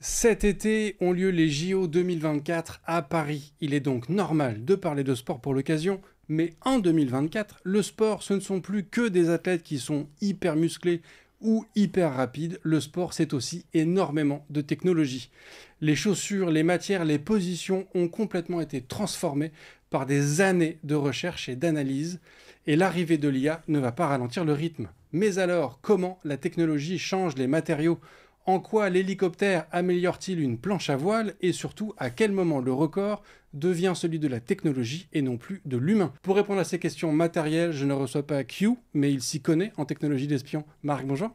Cet été ont lieu les JO 2024 à Paris. Il est donc normal de parler de sport pour l'occasion, mais en 2024, le sport, ce ne sont plus que des athlètes qui sont hyper musclés ou hyper rapides. Le sport, c'est aussi énormément de technologie. Les chaussures, les matières, les positions ont complètement été transformées par des années de recherche et d'analyse, et l'arrivée de l'IA ne va pas ralentir le rythme. Mais alors, comment la technologie change les matériaux ? En quoi l'hélicoptère améliore-t-il une planche à voile et surtout à quel moment le record devient celui de la technologie et non plus de l'humain? Pour répondre à ces questions matérielles, je ne reçois pas Q, mais il s'y connaît en technologie d'espion. Marc, bonjour.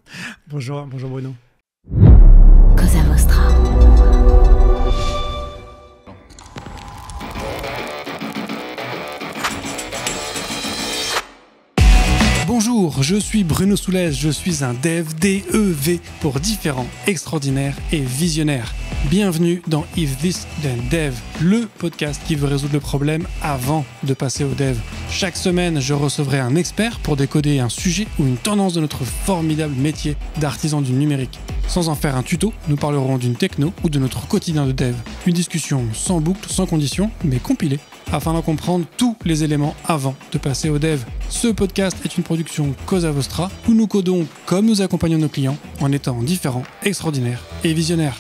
Bonjour Bruno. Cosa Vostra. Bonjour, je suis Bruno Soulès, je suis un dev, D-E-V, pour différents, extraordinaires et visionnaires. Bienvenue dans If This Then Dev, le podcast qui veut résoudre le problème avant de passer au dev. Chaque semaine, je recevrai un expert pour décoder un sujet ou une tendance de notre formidable métier d'artisan du numérique. Sans en faire un tuto, nous parlerons d'une techno ou de notre quotidien de dev. Une discussion sans boucle, sans condition, mais compilée, afin d'en comprendre tous les éléments avant de passer au dev. Ce podcast est une production Cosa Vostra, où nous codons comme nous accompagnons nos clients, en étant différents, extraordinaires et visionnaires.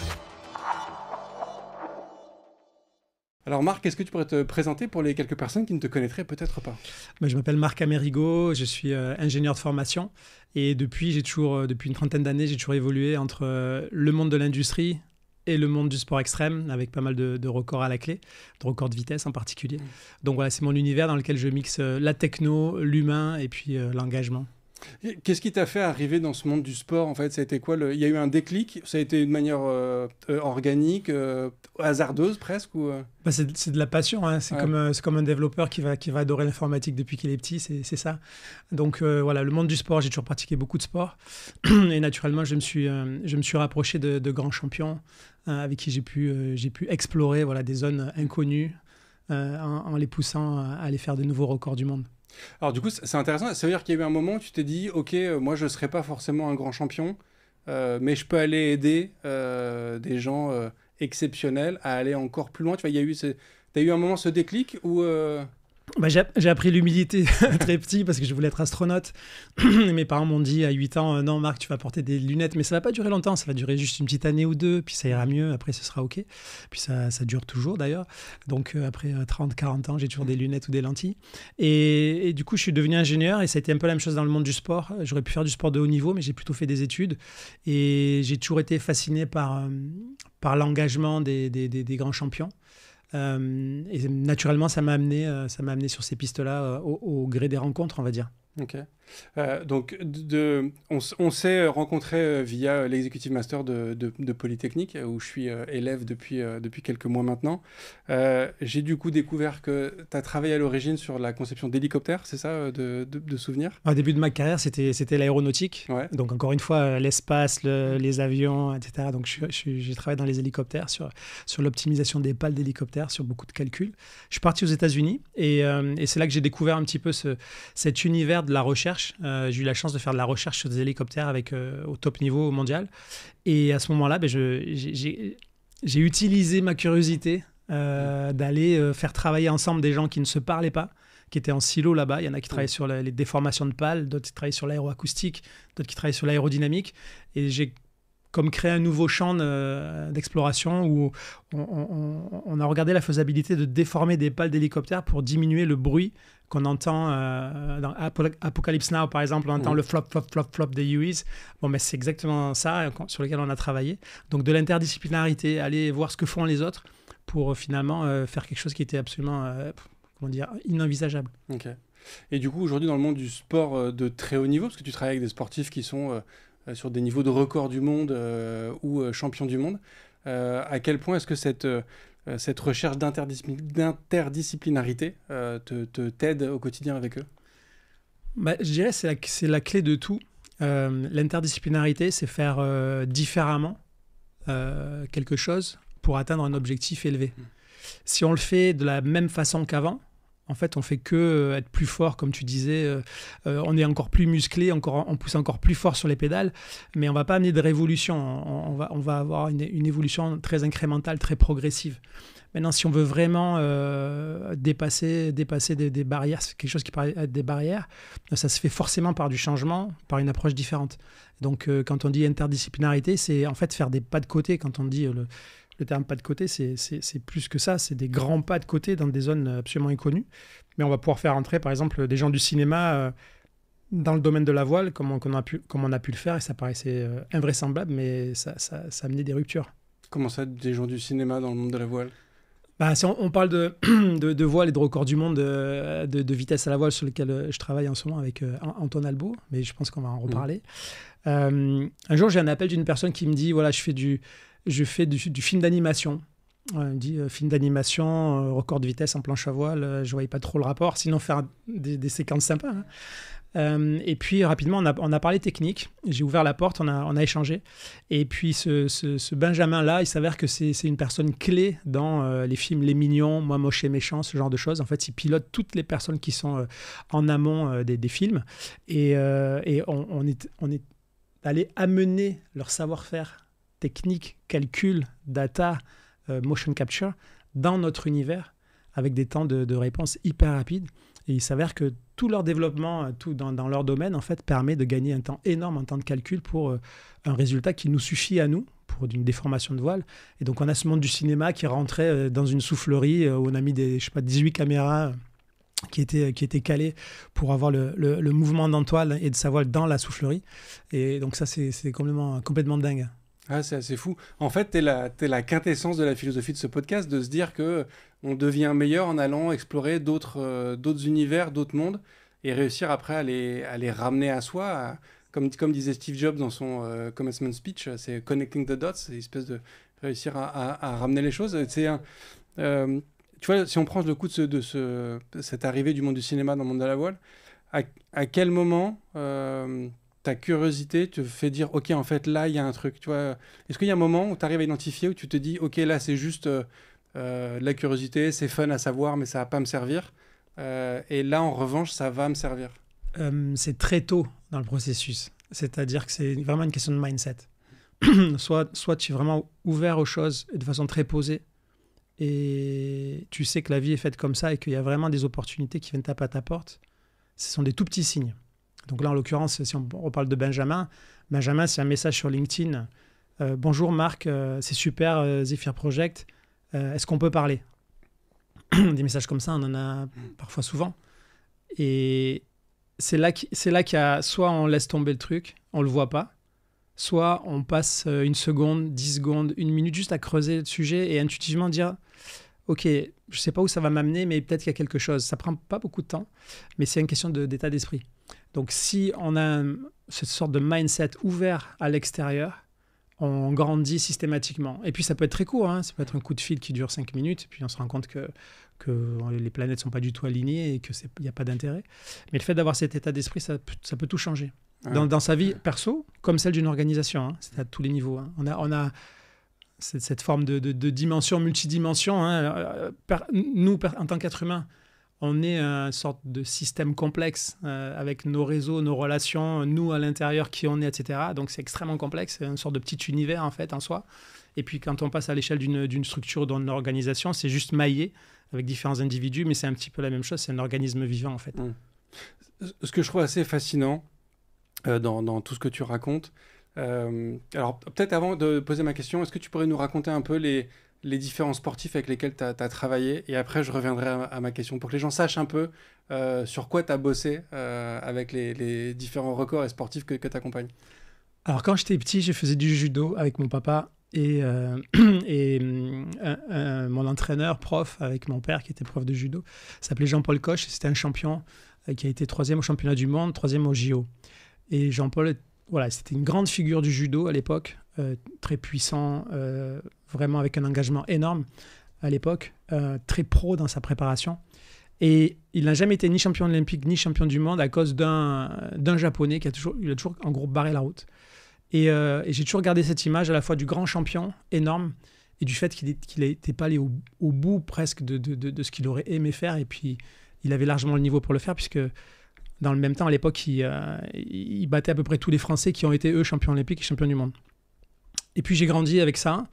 Alors Marc, est-ce que tu pourrais te présenter pour les quelques personnes qui ne te connaîtraient peut-être pas ? Je m'appelle Marc Amerigo, je suis ingénieur de formation et depuis une trentaine d'années, j'ai toujours évolué entre le monde de l'industrie et le monde du sport extrême, avec pas mal de records à la clé, de records de vitesse en particulier. Donc voilà, c'est mon univers dans lequel je mixe la techno, l'humain et puis l'engagement. Qu'est-ce qui t'a fait arriver dans ce monde du sport en fait ? Ça a été quoi Il y a eu un déclic ? Ça a été de manière organique, hasardeuse presque ou C'est de la passion, hein. C'est comme un développeur qui va adorer l'informatique depuis qu'il est petit, c'est ça. Donc voilà, le monde du sport, j'ai toujours pratiqué beaucoup de sport et naturellement je me suis rapproché de grands champions avec qui j'ai pu explorer des zones inconnues en les poussant à aller faire de nouveaux records du monde. Alors du coup, c'est intéressant. Ça veut dire qu'il y a eu un moment où tu t'es dit, ok, moi je ne serai pas forcément un grand champion, mais je peux aller aider des gens exceptionnels à aller encore plus loin. Tu vois, t'as eu un moment ce déclic où... J'ai appris l'humilité très petit parce que je voulais être astronaute. Mes parents m'ont dit à 8 ans, non Marc, tu vas porter des lunettes, mais ça va pas durer longtemps, ça va durer juste une petite année ou deux, puis ça ira mieux, après ce sera ok. Puis ça dure toujours d'ailleurs. Donc après 30-40 ans, j'ai toujours des lunettes ou des lentilles. Et du coup, je suis devenu ingénieur et ça a été un peu la même chose dans le monde du sport. J'aurais pu faire du sport de haut niveau, mais j'ai plutôt fait des études. Et j'ai toujours été fasciné par l'engagement des grands champions. Et naturellement, ça m'a amené sur ces pistes-là au gré des rencontres, on va dire. Ok. Donc, on s'est rencontrés via l'Executive Master de Polytechnique, où je suis élève depuis quelques mois maintenant. J'ai du coup découvert que tu as travaillé à l'origine sur la conception d'hélicoptères, c'est ça, de souvenir ? Au début de ma carrière, c'était l'aéronautique. Ouais. Donc, encore une fois, l'espace, les avions, etc. Donc, j'ai travaillé dans les hélicoptères, sur l'optimisation des pales d'hélicoptères, sur beaucoup de calculs. Je suis parti aux États-Unis et c'est là que j'ai découvert un petit peu cet univers de la recherche. J'ai eu la chance de faire de la recherche sur des hélicoptères au top niveau mondial. Et à ce moment-là, j'ai utilisé ma curiosité d'aller faire travailler ensemble des gens qui ne se parlaient pas, qui étaient en silo là-bas. Il y en a qui travaillaient sur les déformations de pales, d'autres qui travaillaient sur l'aéroacoustique, d'autres qui travaillaient sur l'aérodynamique. Et j'ai comme créé un nouveau champ d'exploration où on a regardé la faisabilité de déformer des pales d'hélicoptères pour diminuer le bruit qu'on entend dans Apocalypse Now, par exemple, on entend le flop, flop, flop, flop des UIs. Bon, mais c'est exactement ça sur lequel on a travaillé. Donc, de l'interdisciplinarité, aller voir ce que font les autres pour finalement faire quelque chose qui était absolument, inenvisageable. Ok. Et du coup, aujourd'hui, dans le monde du sport de très haut niveau, parce que tu travailles avec des sportifs qui sont sur des niveaux de record du monde ou champions du monde, à quel point est-ce que cette recherche d'interdisciplinarité t'aide au quotidien avec eux ? Je dirais que c'est la clé de tout. L'interdisciplinarité, c'est faire différemment quelque chose pour atteindre un objectif élevé. Si on le fait de la même façon qu'avant, En fait, on fait que être plus fort, comme tu disais. On est encore plus musclé, on pousse encore plus fort sur les pédales, mais on va pas amener de révolution. On va avoir une évolution très incrémentale, très progressive. Maintenant, si on veut vraiment dépasser des barrières, c'est quelque chose qui paraît être des barrières, ça se fait forcément par du changement, par une approche différente. Donc, quand on dit interdisciplinarité, c'est en fait faire des pas de côté. Quand on dit le terme pas de côté, c'est plus que ça. C'est des grands pas de côté dans des zones absolument inconnues. Mais on va pouvoir faire entrer, par exemple, des gens du cinéma dans le domaine de la voile, comme on a pu le faire. Et ça paraissait invraisemblable, mais ça amenait des ruptures. Comment ça, des gens du cinéma dans le monde de la voile ? Si on parle de voile et de record du monde de vitesse à la voile sur lequel je travaille en ce moment avec Antoine Albo, mais je pense qu'on va en reparler. Un jour, j'ai un appel d'une personne qui me dit, voilà, je fais du film d'animation. Il me dit, film d'animation, record de vitesse en planche à voile, je ne voyais pas trop le rapport, sinon faire des séquences sympas. Hein. Et puis rapidement, on a parlé technique. J'ai ouvert la porte, on a échangé. Et puis ce Benjamin-là, il s'avère que c'est une personne clé dans les films Les Mignons, Moi Moche et Méchant, ce genre de choses. En fait, il pilote toutes les personnes qui sont en amont des films. Et on est allé amener leur savoir-faire technique, calcul, data, motion capture dans notre univers avec des temps de réponse hyper rapides. Et il s'avère que tout leur développement, tout dans leur domaine, en fait, permet de gagner un temps énorme en temps de calcul pour un résultat qui nous suffit à nous, pour une déformation de voile. Et donc, on a ce monde du cinéma qui rentrait dans une soufflerie où on a mis 18 caméras qui étaient calées pour avoir le mouvement d'entoile et de sa voile dans la soufflerie. Et donc, ça, c'est complètement dingue. Ah, c'est assez fou. En fait, t'es la quintessence de la philosophie de ce podcast, de se dire que on devient meilleur en allant explorer d'autres univers, d'autres mondes, et réussir après à les ramener à soi. Comme disait Steve Jobs dans son commencement speech, c'est connecting the dots, c'est une espèce de réussir à ramener les choses. Tu vois, si on prend le coup de cette arrivée du monde du cinéma dans le monde de la voile, à quel moment ta curiosité te fait dire, ok, en fait, là, il y a un truc, tu vois. Est-ce qu'il y a un moment où tu arrives à identifier, où tu te dis, ok, là, c'est juste de la curiosité, c'est fun à savoir, mais ça va pas me servir. Et là, en revanche, ça va me servir. C'est très tôt dans le processus. C'est-à-dire que c'est vraiment une question de mindset. Soit tu es vraiment ouvert aux choses et de façon très posée, et tu sais que la vie est faite comme ça et qu'il y a vraiment des opportunités qui viennent taper à ta porte. Ce sont des tout petits signes. Donc là, en l'occurrence, si on reparle de Benjamin, c'est un message sur LinkedIn. Bonjour Marc, c'est super, Zephyr Project. Est-ce qu'on peut parler ? Des messages comme ça, on en a parfois souvent. Et c'est là qu'il y a, soit on laisse tomber le truc, on ne le voit pas, soit on passe une seconde, 10 secondes, une minute juste à creuser le sujet et intuitivement dire « Ok, je ne sais pas où ça va m'amener, mais peut-être qu'il y a quelque chose. » Ça ne prend pas beaucoup de temps, mais c'est une question d'état d'esprit. Donc, si on a cette sorte de mindset ouvert à l'extérieur, on grandit systématiquement. Et puis, ça peut être très court. Hein. Ça peut être un coup de fil qui dure 5 minutes. Et puis, on se rend compte que les planètes ne sont pas du tout alignées et qu'il n'y a pas d'intérêt. Mais le fait d'avoir cet état d'esprit, ça peut tout changer. Ouais. Dans sa vie perso, comme celle d'une organisation. Hein. C'est à tous les niveaux. Hein. On a cette forme de dimension, multidimension. Hein. Nous, en tant qu'être humain, on est une sorte de système complexe avec nos réseaux, nos relations, nous à l'intérieur, qui on est, etc. Donc, c'est extrêmement complexe. C'est une sorte de petit univers, en fait, en soi. Et puis, quand on passe à l'échelle d'une structure, d'une organisation, c'est juste maillé avec différents individus, mais c'est un petit peu la même chose. C'est un organisme vivant, en fait. Ce que je trouve assez fascinant dans tout ce que tu racontes, alors, peut-être avant de poser ma question, est-ce que tu pourrais nous raconter un peu les différents sportifs avec lesquels tu as travaillé, et après je reviendrai à ma question pour que les gens sachent un peu sur quoi tu as bossé avec les différents records et sportifs que tu accompagnes. Alors quand j'étais petit, je faisais du judo avec mon papa et mon entraîneur, prof, avec mon père qui était prof de judo, s'appelait Jean-Paul Coche. C'était un champion qui a été 3e au championnat du monde, 3e au JO. Et Jean-Paul, voilà, c'était une grande figure du judo à l'époque, très puissant, vraiment avec un engagement énorme à l'époque, très pro dans sa préparation. Et il n'a jamais été ni champion olympique ni champion du monde à cause d'un Japonais qui a toujours en gros barré la route. Et j'ai toujours gardé cette image à la fois du grand champion énorme et du fait qu'il n'était pas allé au bout presque de ce qu'il aurait aimé faire. Et puis il avait largement le niveau pour le faire, puisque dans le même temps, à l'époque, il battait à peu près tous les Français qui ont été, eux, champions olympiques et champions du monde. Et puis, j'ai grandi avec ça.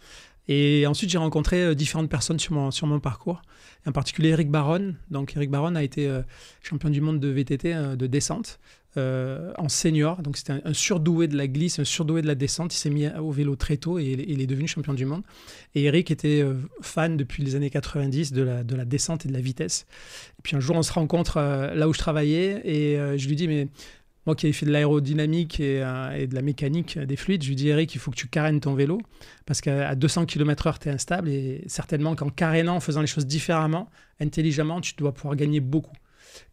Et ensuite, j'ai rencontré différentes personnes sur mon parcours, en particulier Eric Baron. Donc, Eric Baron a été champion du monde de VTT, de descente, en senior. Donc, c'était un surdoué de la glisse, un surdoué de la descente. Il s'est mis au vélo très tôt et il est devenu champion du monde. Et Eric était fan depuis les années 90 de la descente et de la vitesse. Et puis, un jour, on se rencontre là où je travaillais et je lui dis, mais... Moi qui avais fait de l'aérodynamique et de la mécanique des fluides, je lui dis, Eric, il faut que tu carénes ton vélo parce qu'à 200 km/h, tu es instable et certainement qu'en carénant, en faisant les choses différemment, intelligemment, tu dois pouvoir gagner beaucoup.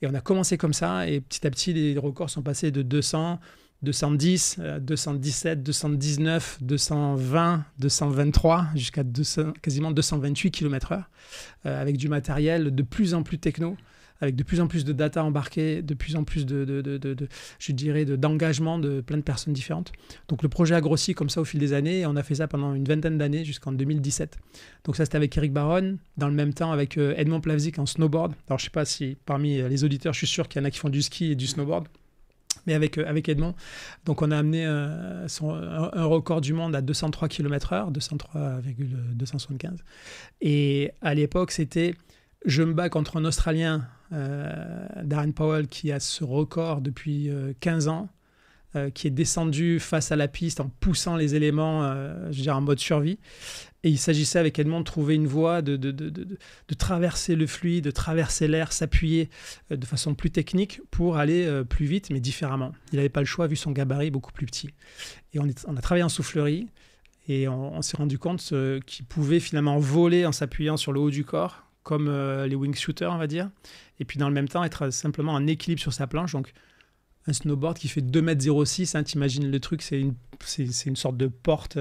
Et on a commencé comme ça et petit à petit, les records sont passés de 200, 210, 217, 219, 220, 223 jusqu'à quasiment 228 km/h avec du matériel de plus en plus techno, avec de plus en plus de data embarquée, de plus en plus d'engagement de plein de personnes différentes. Donc le projet a grossi comme ça au fil des années et on a fait ça pendant une vingtaine d'années jusqu'en 2017. Donc ça, c'était avec Eric Baron, dans le même temps avec Edmond Plavzik en snowboard. Alors je ne sais pas si parmi les auditeurs, je suis sûr qu'il y en a qui font du ski et du snowboard, mais avec Edmond. Donc on a amené un record du monde à 203 km/h, 203,275. Et à l'époque, c'était... Je me bats contre un Australien, Darren Powell, qui a ce record depuis 15 ans, qui est descendu face à la piste en poussant les éléments, en mode survie. Et il s'agissait avec Edmond de trouver une voie, de traverser le fluide, de traverser l'air, s'appuyer de façon plus technique pour aller plus vite, mais différemment. Il n'avait pas le choix vu son gabarit beaucoup plus petit. Et on a travaillé en soufflerie et on s'est rendu compte qu'il pouvait finalement voler en s'appuyant sur le haut du corps, comme les wingsuiters, on va dire. Et puis, dans le même temps, être simplement en équilibre sur sa planche. Donc, un snowboard qui fait 2,06 m, hein, t'imagines le truc, c'est une sorte de porte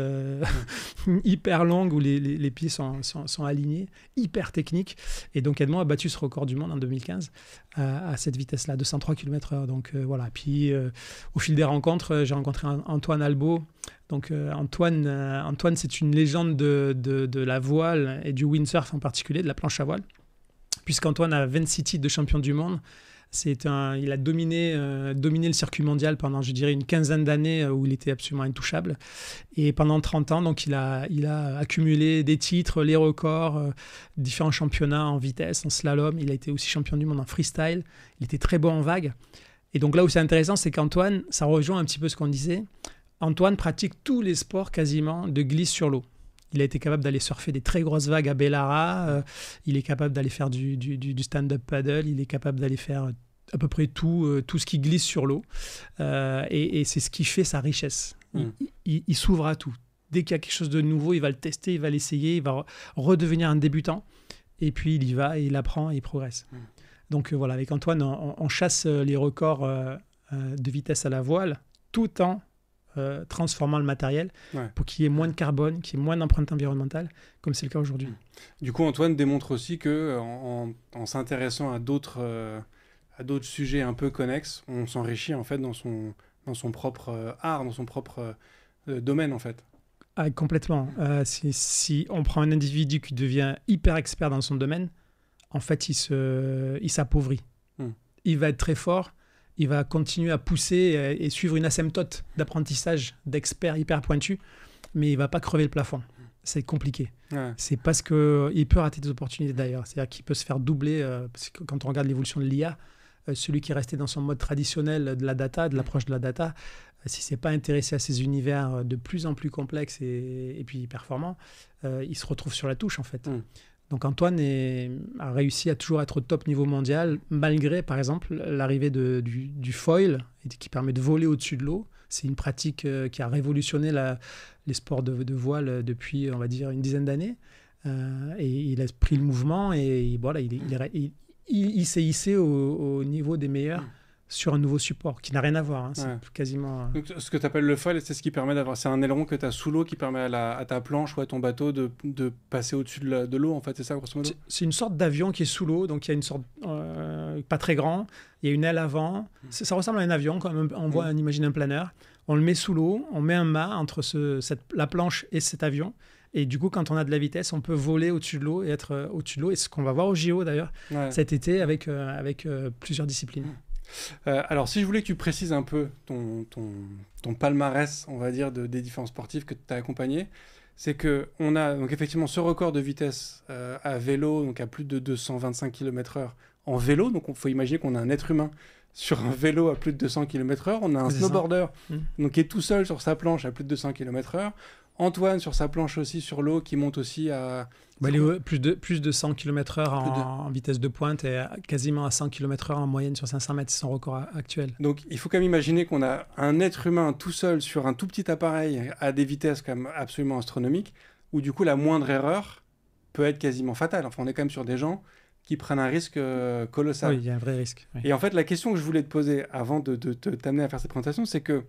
hyper longue où les pieds sont alignés, hyper technique. Et donc, Edmond a battu ce record du monde en 2015 à cette vitesse-là, 203 km/h. Donc, voilà. Puis, au fil des rencontres, j'ai rencontré Antoine Albo. Donc, Antoine, c'est une légende de la voile et du windsurf en particulier, de la planche à voile. Puisqu'Antoine a 26 titres de champion du monde. Il a dominé le circuit mondial pendant, je dirais, une quinzaine d'années où il était absolument intouchable. Et pendant 30 ans, donc, il a accumulé des titres, les records, différents championnats en vitesse, en slalom. Il a été aussi champion du monde en freestyle. Il était très bon en vague. Et donc là où c'est intéressant, c'est qu'Antoine, ça rejoint un petit peu ce qu'on disait, Antoine pratique tous les sports quasiment de glisse sur l'eau. Il a été capable d'aller surfer des très grosses vagues à Bellara, il est capable d'aller faire du stand-up paddle, il est capable d'aller faire à peu près tout ce qui glisse sur l'eau. Et c'est ce qui fait sa richesse. Il s'ouvre à tout. Dès qu'il y a quelque chose de nouveau, il va le tester, il va l'essayer, il va redevenir un débutant. Et puis il y va, et il apprend et il progresse. Donc voilà, avec Antoine, on chasse les records de vitesse à la voile tout en transformant le matériel pour qu'il y ait moins de carbone, qu'il y ait moins d'empreinte environnementale, comme c'est le cas aujourd'hui. Du coup, Antoine démontre aussi que en s'intéressant à d'autres sujets un peu connexes, on s'enrichit en fait dans son propre art, dans son propre domaine en fait. Ah, complètement. Si on prend un individu qui devient hyper expert dans son domaine, en fait, il s'appauvrit. Il va être très fort. Il va continuer à pousser et suivre une asymptote d'apprentissage d'experts hyper pointus, mais il ne va pas crever le plafond. C'est compliqué. C'est parce qu'il peut rater des opportunités d'ailleurs. C'est-à-dire qu'il peut se faire doubler. Parce que quand on regarde l'évolution de l'IA, celui qui est resté dans son mode traditionnel de la data, de l'approche de la data, si ce n'est pas intéressé à ces univers de plus en plus complexes et puis performants, il se retrouve sur la touche en fait. Donc Antoine a réussi à toujours être au top niveau mondial, malgré, par exemple, l'arrivée du foil, qui permet de voler au-dessus de l'eau. C'est une pratique qui a révolutionné les sports de voile depuis, on va dire, une dizaine d'années. Et il a pris le mouvement et voilà, il s'est hissé au niveau des meilleurs sur un nouveau support qui n'a rien à voir. C'est quasiment... Donc, ce que tu appelles le foil, c'est ce qui permet d'avoir... C'est un aileron que tu as sous l'eau qui permet à ta planche ou à ton bateau de passer au-dessus de l'eau, en fait, c'est ça, grosso modo? C'est une sorte d'avion qui est sous l'eau, donc il y a une sorte... pas très grand, il y a une aile avant. Ça ressemble à un avion, comme imagine un planeur. On le met sous l'eau, on met un mât entre la planche et cet avion, Et du coup, quand on a de la vitesse, on peut voler au-dessus de l'eau et être au-dessus de l'eau. Et ce qu'on va voir au JO d'ailleurs cet été avec plusieurs disciplines. Alors, si je voulais que tu précises un peu ton palmarès, on va dire, des différents sportifs que tu as accompagnés, c'est qu'on a donc effectivement ce record de vitesse à vélo, donc à plus de 225 km/h en vélo. Donc, il faut imaginer qu'on a un être humain sur un vélo à plus de 200 km/h. On a un snowboarder donc, qui est tout seul sur sa planche à plus de 200 km/h. Antoine sur sa planche aussi sur l'eau qui monte aussi à... plus de 100 km/h en vitesse de pointe et quasiment à 100 km/h en moyenne sur 500 mètres, c'est son record actuel. Donc il faut quand même imaginer qu'on a un être humain tout seul sur un tout petit appareil à des vitesses quand même absolument astronomiques, où du coup la moindre erreur peut être quasiment fatale. Enfin, on est quand même sur des gens qui prennent un risque colossal. Oui, il y a un vrai risque. Oui. Et en fait, la question que je voulais te poser avant de t'amener à faire cette présentation, c'est que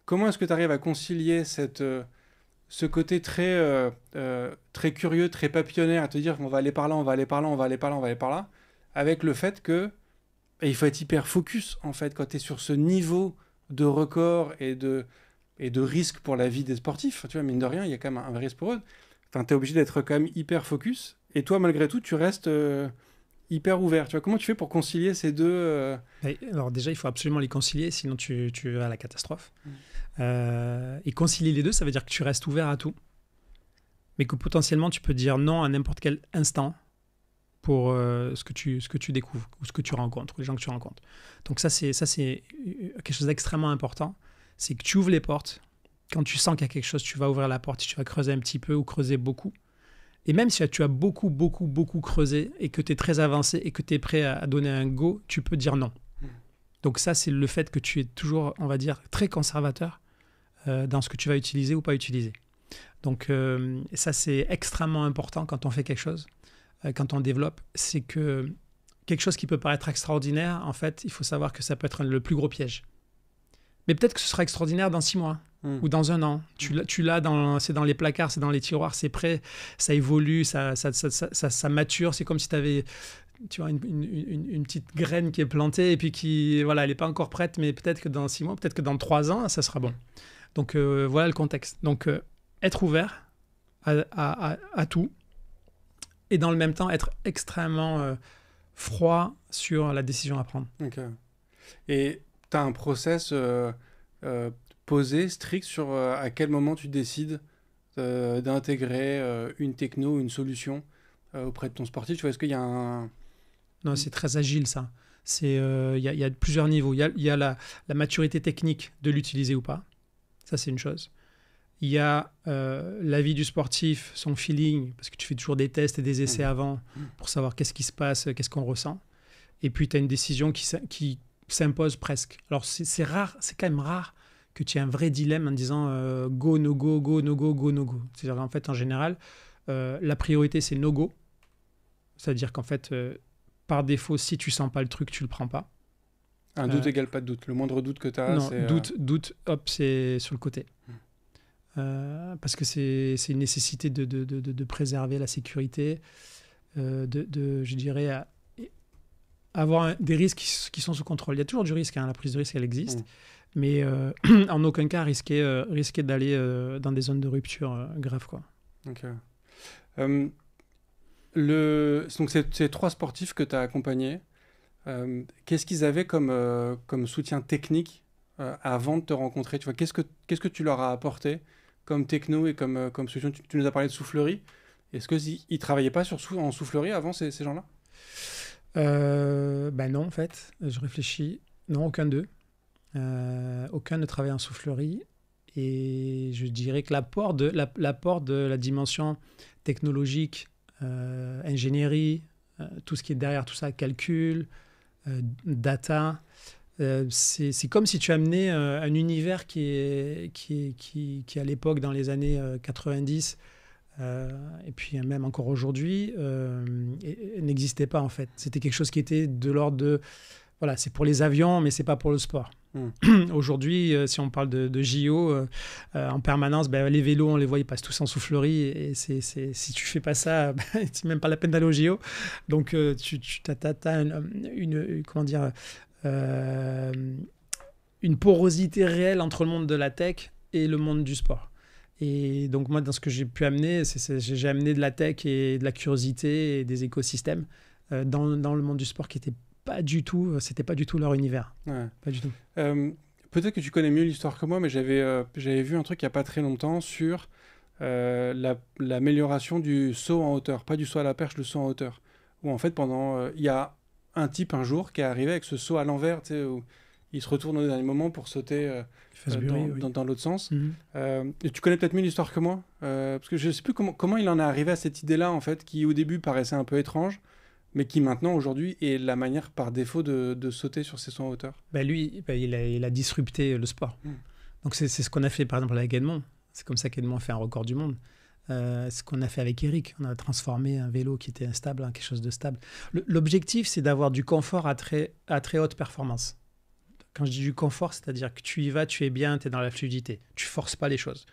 comment est-ce que tu arrives à concilier ce côté très curieux, très papillonnaire, à te dire on va aller par là, on va aller par là, on va aller par là, on va aller par là, avec le fait que il faut être hyper focus en fait quand tu es sur ce niveau de record et de risque pour la vie des sportifs. Tu vois, mine de rien, il y a quand même un vrai risque pour eux. Enfin, tu es obligé d'être quand même hyper focus. Et toi, malgré tout, tu restes hyper ouvert. Tu vois, comment tu fais pour concilier ces deux Alors déjà, il faut absolument les concilier, sinon tu vas à la catastrophe. Et concilier les deux, ça veut dire que tu restes ouvert à tout, mais que potentiellement tu peux dire non à n'importe quel instant pour ce que tu découvres ou ce que tu rencontres, ou les gens que tu rencontres. Donc ça c'est quelque chose d'extrêmement important, c'est que tu ouvres les portes. Quand tu sens qu'il y a quelque chose, tu vas ouvrir la porte, tu vas creuser un petit peu ou creuser beaucoup. Et même si tu as beaucoup creusé et que tu es très avancé et que tu es prêt à donner un go, tu peux dire non. Donc ça, c'est le fait que tu es toujours, on va dire, très conservateur dans ce que tu vas utiliser ou pas utiliser. Donc ça, c'est extrêmement important quand on fait quelque chose, quand on développe. C'est que quelque chose qui peut paraître extraordinaire, en fait, il faut savoir que ça peut être le plus gros piège. Mais peut-être que ce sera extraordinaire dans 6 mois. Ou dans 1 an. Tu l'as c'est dans les placards, c'est dans les tiroirs, c'est prêt, ça évolue, ça mature. C'est comme si tu avais une petite graine qui est plantée et puis qui, voilà, elle n'est pas encore prête, mais peut-être que dans 6 mois, peut-être que dans 3 ans, ça sera bon. Donc voilà le contexte. Donc être ouvert à tout et dans le même temps être extrêmement froid sur la décision à prendre. Ok. Et tu as un process... posé, strict sur à quel moment tu décides d'intégrer une techno, une solution auprès de ton sportif. Tu vois, est-ce qu'il y a un... Non, c'est très agile ça. Il y a plusieurs niveaux. Il y a la maturité technique de l'utiliser ou pas. Ça, c'est une chose. Il y a l'avis du sportif, son feeling, parce que tu fais toujours des tests et des essais avant pour savoir qu'est-ce qui se passe, qu'est-ce qu'on ressent. Et puis, tu as une décision qui s'impose presque. Alors, c'est rare, c'est quand même rare que tu aies un vrai dilemme en disant go, no go, go, no go, go, no go. C'est-à-dire qu'en fait, en général, la priorité, c'est no go. C'est-à-dire qu'en fait, par défaut, si tu sens pas le truc, tu le prends pas. Un doute égale pas de doute. Le moindre doute que tu as, non, c'est... doute, hop, c'est sur le côté. Parce que c'est une nécessité de préserver la sécurité, je dirais, avoir des risques qui sont sous contrôle. Il y a toujours du risque, hein, la prise de risque, elle existe. Mais en aucun cas risquer d'aller dans des zones de rupture graves, quoi. Okay. Donc ces 3 sportifs que tu as accompagnés, qu'est-ce qu'ils avaient comme soutien technique avant de te rencontrer? Tu vois, qu'est-ce que tu leur as apporté comme techno et comme solution? Tu nous as parlé de soufflerie. Est-ce qu'ils ne travaillaient pas en soufflerie avant, ces gens-là? Ben non, en fait. Je réfléchis. Non, aucun d'eux. Aucun ne travaille en soufflerie. Et je dirais que l'apport de la dimension technologique, ingénierie, tout ce qui est derrière tout ça, calcul, data, c'est comme si tu amenais un univers qui à l'époque, dans les années 90, et puis même encore aujourd'hui, n'existait pas en fait. C'était quelque chose qui était de l'ordre de... Voilà, c'est pour les avions, mais c'est pas pour le sport. Aujourd'hui, si on parle de JO, en permanence, les vélos, on les voit, ils passent tous en soufflerie. Et si tu fais pas ça, c'est même pas la peine d'aller au JO. Donc, tu as une porosité réelle entre le monde de la tech et le monde du sport. Et donc moi, dans ce que j'ai pu amener, j'ai amené de la tech et de la curiosité et des écosystèmes dans le monde du sport qui n'était c'était pas du tout leur univers. Ouais. Pas du tout. Peut-être que tu connais mieux l'histoire que moi, mais j'avais vu un truc il n'y a pas très longtemps sur l'amélioration du saut en hauteur, pas du saut à la perche, le saut en hauteur. Où en fait, il y a un type un jour qui est arrivé avec ce saut à l'envers, tu sais, où il se retourne au dernier moment pour sauter dans l'autre sens. Et tu connais peut-être mieux l'histoire que moi, parce que je ne sais plus comment il en est arrivé à cette idée-là, en fait, qui au début paraissait un peu étrange, mais qui maintenant, aujourd'hui, est la manière par défaut de sauter sur ces sauts en hauteur. Lui, il a disrupté le sport. Donc c'est ce qu'on a fait, par exemple, avec Edmond. C'est comme ça qu'Edmond fait un record du monde. Ce qu'on a fait avec Eric, on a transformé un vélo qui était instable en quelque chose de stable. L'objectif, c'est d'avoir du confort à très haute performance. Quand je dis du confort, c'est-à-dire que tu y vas, tu es bien, tu es dans la fluidité. Tu forces pas les choses.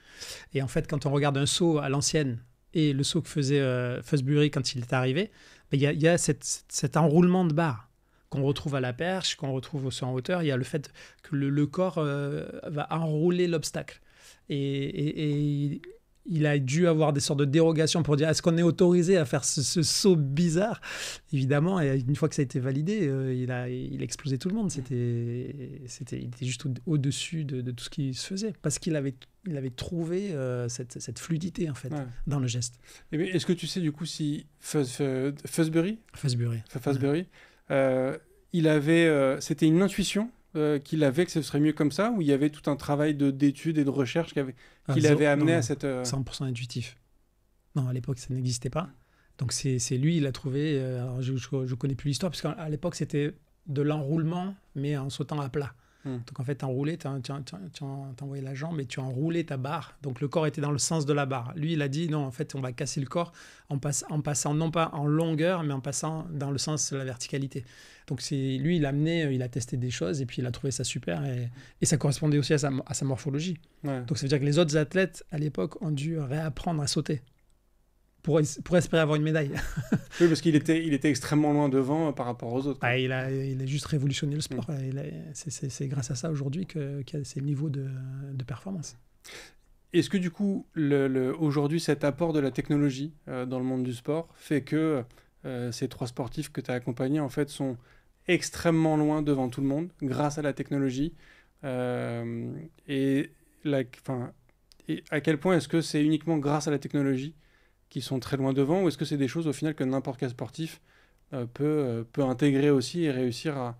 Et en fait, quand on regarde un saut à l'ancienne et le saut que faisait Fosbury quand il est arrivé, il y a cet enroulement de barre qu'on retrouve à la perche, qu'on retrouve au saut en hauteur. Il y a le fait que le corps va enrouler l'obstacle. Et il a dû avoir des sortes de dérogations pour dire est-ce qu'on est autorisé à faire ce saut bizarre. Évidemment, et une fois que ça a été validé, il a explosé tout le monde. Il était juste au-dessus de tout ce qui se faisait parce qu'il avait trouvé cette fluidité en fait dans le geste. Est-ce que tu sais du coup si Fosbury, c'était une intuition qu'il avait que ce serait mieux comme ça, ou il y avait tout un travail d'études et de recherche qu'il avait amené à cette... 100% intuitif. Non, à l'époque, ça n'existait pas. Donc c'est lui, il a trouvé... alors je ne connais plus l'histoire, parce qu'à l'époque, c'était de l'enroulement, mais en sautant à plat. Donc en fait, tu enroulais, tu envoyais la jambe et tu enroulais ta barre. Donc le corps était dans le sens de la barre. Lui, il a dit non, en fait, on va casser le corps en passant non pas en longueur, mais en passant dans le sens de la verticalité. Donc lui, il a testé des choses et puis il a trouvé ça super et ça correspondait aussi à sa morphologie. Donc ça veut dire que les autres athlètes à l'époque ont dû réapprendre à sauter pour espérer avoir une médaille. Oui, parce qu'il était extrêmement loin devant par rapport aux autres. Il a juste révolutionné le sport. C'est grâce à ça aujourd'hui qu'il y a ces niveaux de performance. Est-ce que du coup, aujourd'hui, cet apport de la technologie dans le monde du sport fait que ces trois sportifs que tu as accompagnés en fait, sont extrêmement loin devant tout le monde grâce à la technologie et à quel point est-ce que c'est uniquement grâce à la technologie qui sont très loin devant, ou est-ce que c'est des choses au final que n'importe quel sportif peut intégrer aussi et réussir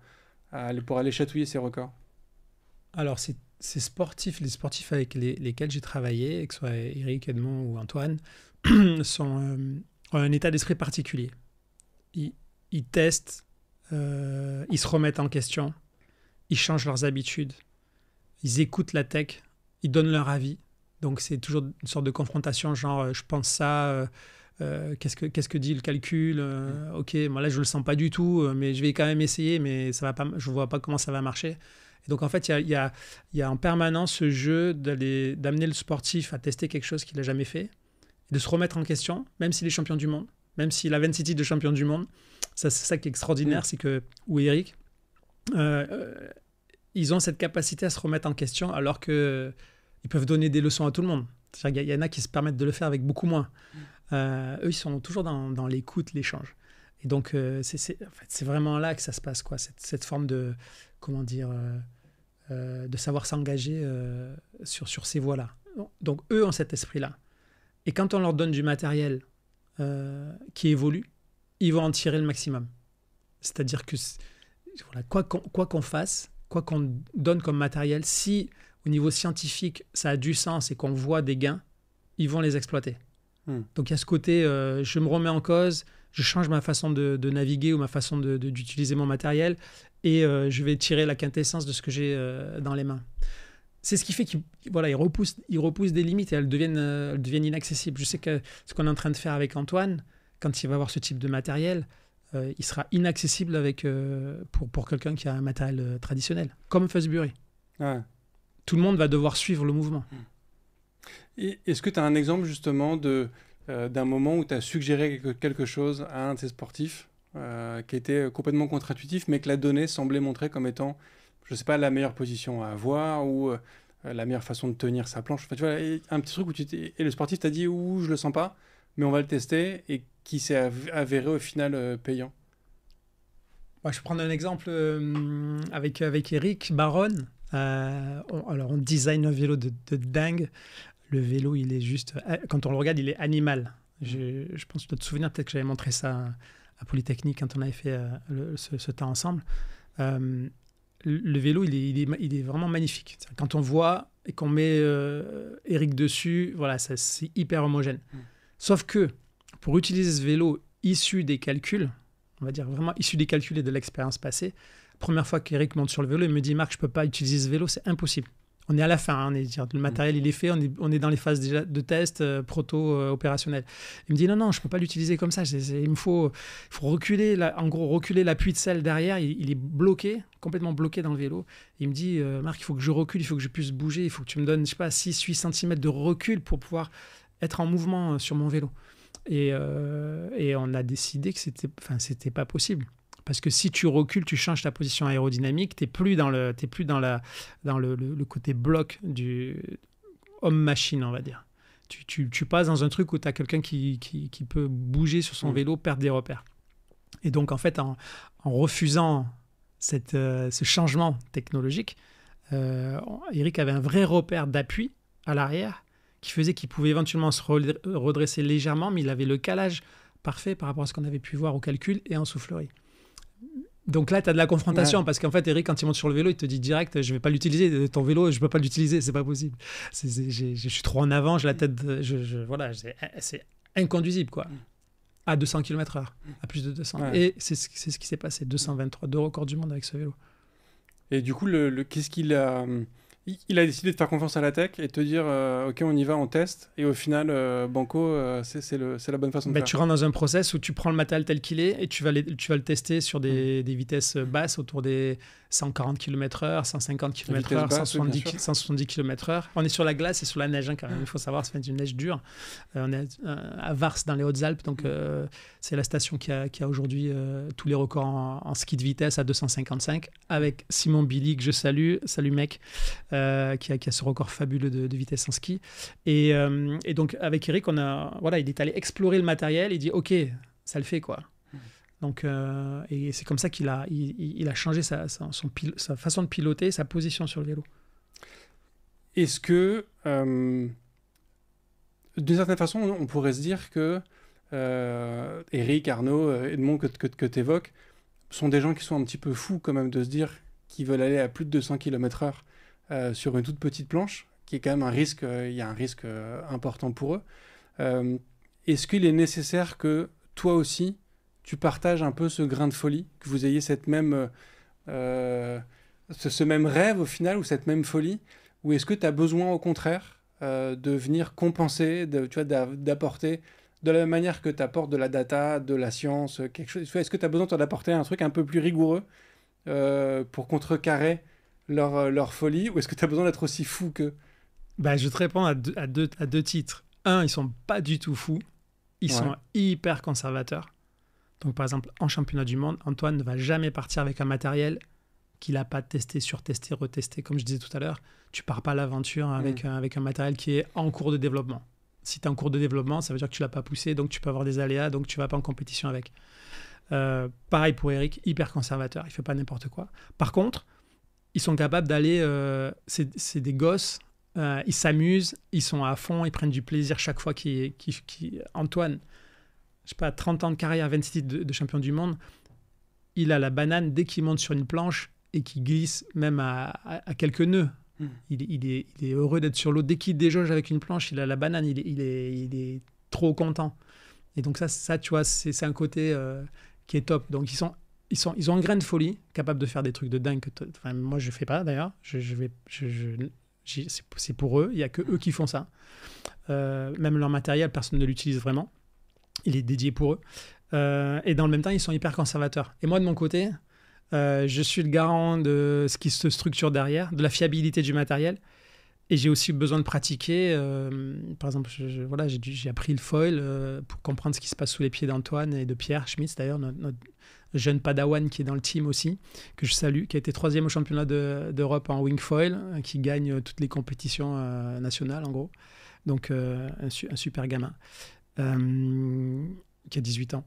pour aller chatouiller ses records? Alors les sportifs avec lesquels j'ai travaillé, que ce soit Eric, Edmond ou Antoine, ont un état d'esprit particulier. Ils testent, ils se remettent en question, ils changent leurs habitudes, ils écoutent la tech, ils donnent leur avis. Donc c'est toujours une sorte de confrontation, genre je pense ça, qu'est-ce que dit le calcul, ok, moi là je le sens pas du tout, mais je vais quand même essayer, mais ça va pas, je vois pas comment ça va marcher. Et donc en fait il y a en permanence ce jeu d'amener le sportif à tester quelque chose qu'il a jamais fait, de se remettre en question, même s'il est champion du monde, même s'il a 26 titres de champion du monde. C'est ça qui est extraordinaire, c'est que ou Eric, ils ont cette capacité à se remettre en question alors que ils peuvent donner des leçons à tout le monde. Il y en a qui se permettent de le faire avec beaucoup moins. Eux, ils sont toujours dans l'écoute, l'échange. Et donc, c'est vraiment là que ça se passe, quoi. Cette forme de, de savoir s'engager sur ces voies-là. Donc, eux ont cet esprit-là. Et quand on leur donne du matériel qui évolue, ils vont en tirer le maximum. C'est-à-dire que quoi qu'on fasse, quoi qu'on donne comme matériel, si au niveau scientifique, ça a du sens et qu'on voit des gains, ils vont les exploiter. Donc il y a ce côté, je me remets en cause, je change ma façon de naviguer ou ma façon d'utiliser mon matériel et je vais tirer la quintessence de ce que j'ai dans les mains. C'est ce qui fait qu'ils repoussent des limites et elles deviennent inaccessibles. Je sais que ce qu'on est en train de faire avec Antoine, quand il va avoir ce type de matériel, il sera inaccessible pour quelqu'un qui a un matériel traditionnel, comme Fosbury. Ouais. Tout le monde va devoir suivre le mouvement. Et est-ce que tu as un exemple justement d'un moment où tu as suggéré quelque chose à un de ces sportifs qui était complètement contre-intuitif, mais que la donnée semblait montrer comme étant, je ne sais pas, la meilleure position à avoir ou la meilleure façon de tenir sa planche. Enfin, tu vois, un petit truc où et le sportif t'a dit je le sens pas, mais on va le tester, et qui s'est avéré au final payant. Je vais prendre un exemple avec Eric Baron. On design un vélo de dingue. Le vélo, il est juste... Quand on le regarde, il est animal. Je pense que tu dois te souvenir, peut-être que j'avais montré ça à Polytechnique quand on avait fait ce temps ensemble. Le vélo, il est vraiment magnifique. Quand on voit et qu'on met Eric dessus, voilà, c'est hyper homogène. Sauf que pour utiliser ce vélo issu des calculs, on va dire vraiment issu des calculs et de l'expérience passée, première fois qu'Eric monte sur le vélo, il me dit « Marc, je ne peux pas utiliser ce vélo, c'est impossible ». On est à la fin, le matériel il est fait, on est dans les phases déjà de test, proto-opérationnel. Il me dit non, je ne peux pas l'utiliser comme ça, il me faut reculer, reculer l'appui de selle derrière, il est bloqué, complètement bloqué dans le vélo. Il me dit Marc, il faut que je recule, il faut que je puisse bouger, il faut que tu me donnes, 6-8 cm de recul pour pouvoir être en mouvement sur mon vélo. Et on a décidé que c'était pas possible. Parce que si tu recules, tu changes ta position aérodynamique, tu n'es plus dans le côté bloc du homme-machine, on va dire. Tu passes dans un truc où tu as quelqu'un qui peut bouger sur son vélo, perdre des repères. Et donc, en fait, en refusant ce changement technologique, Eric avait un vrai repère d'appui à l'arrière qui faisait qu'il pouvait éventuellement se redresser légèrement, mais il avait le calage parfait par rapport à ce qu'on avait pu voir au calcul et en soufflerie. Donc là, tu as de la confrontation parce qu'en fait, Eric, quand il monte sur le vélo, il te dit direct, je vais pas l'utiliser, ton vélo, je peux pas l'utiliser, c'est pas possible. Je suis trop en avant, j'ai la tête, voilà, c'est inconduisible, quoi. À 200 km/h, à plus de 200. Ouais. Et c'est ce qui s'est passé, 223, 2 records du monde avec ce vélo. Et du coup, qu'est-ce qu'il a... Il a décidé de faire confiance à la tech et de te dire ok, on y va, on teste, et au final banco, c'est la bonne façon de faire. Tu rentres dans un process où tu prends le matériel tel qu'il est et tu vas le tester sur des vitesses basses autour des 140 km/h, 150 km/h, 170 km/h. On est sur la glace et sur la neige, quand même. Il faut savoir, c'est une neige dure. On est à Vars dans les Hautes-Alpes, donc c'est la station qui a aujourd'hui tous les records en ski de vitesse à 255, avec Simon Billy, que je salue. Salut mec. Qui a ce record fabuleux de vitesse en ski. Et donc, avec Eric, il est allé explorer le matériel. Il dit, OK, ça le fait, quoi. Donc, et c'est comme ça qu'il a changé sa façon de piloter, sa position sur le vélo. Est-ce que, d'une certaine façon, on pourrait se dire que Eric, Arnaud, Edmond, que tu évoques, sont des gens qui sont un petit peu fous, quand même, de se dire qu'ils veulent aller à plus de 200 km/h sur une toute petite planche, qui est quand même un risque, il y a un risque important pour eux. Est-ce qu'il est nécessaire que toi aussi, tu partages un peu ce grain de folie, que vous ayez cette même, ce même rêve au final, ou cette même folie, ou est-ce que tu as besoin au contraire de venir compenser, d'apporter, de la même manière que tu apportes de la data, de la science, quelque chose. Est-ce que tu as besoin d'apporter un truc un peu plus rigoureux pour contrecarrer leur folie, ou est-ce que tu as besoin d'être aussi fou qu'eux? Je vais te répondre à deux titres. Un, ils sont pas du tout fous. Ils sont hyper conservateurs. Donc, par exemple, en championnat du monde, Antoine ne va jamais partir avec un matériel qu'il n'a pas testé, surtesté, retesté. Comme je disais tout à l'heure, tu pars pas à l'aventure avec un matériel qui est en cours de développement. Si tu es en cours de développement, ça veut dire que tu l'as pas poussé, donc tu peux avoir des aléas, donc tu vas pas en compétition avec. Pareil pour Eric, hyper conservateur. Il fait pas n'importe quoi. Par contre, ils sont capables d'aller... c'est des gosses, ils s'amusent, ils sont à fond, ils prennent du plaisir chaque fois Antoine, je sais pas, 30 ans de carrière, 26 titres de champion du monde, il a la banane dès qu'il monte sur une planche et qu'il glisse même à quelques nœuds. Il est heureux d'être sur l'eau. Dès qu'il déjauge avec une planche, il a la banane, il est trop content. Et donc ça tu vois, c'est un côté qui est top. Donc ils ont un grain de folie, capable de faire des trucs de dingue que moi je fais pas d'ailleurs. C'est pour eux, il y a que eux qui font ça. Même leur matériel, personne ne l'utilise vraiment. Il est dédié pour eux. Et dans le même temps, ils sont hyper conservateurs. Et moi de mon côté, je suis le garant de ce qui se structure derrière, de la fiabilité du matériel. Et j'ai aussi besoin de pratiquer. Par exemple, j'ai appris le foil pour comprendre ce qui se passe sous les pieds d'Antoine et de Pierre Schmitz, d'ailleurs, jeune padawan qui est dans le team aussi, que je salue, qui a été 3e au championnat d'Europe en wingfoil, qui gagne toutes les compétitions nationales en gros. Donc un super gamin qui a 18 ans.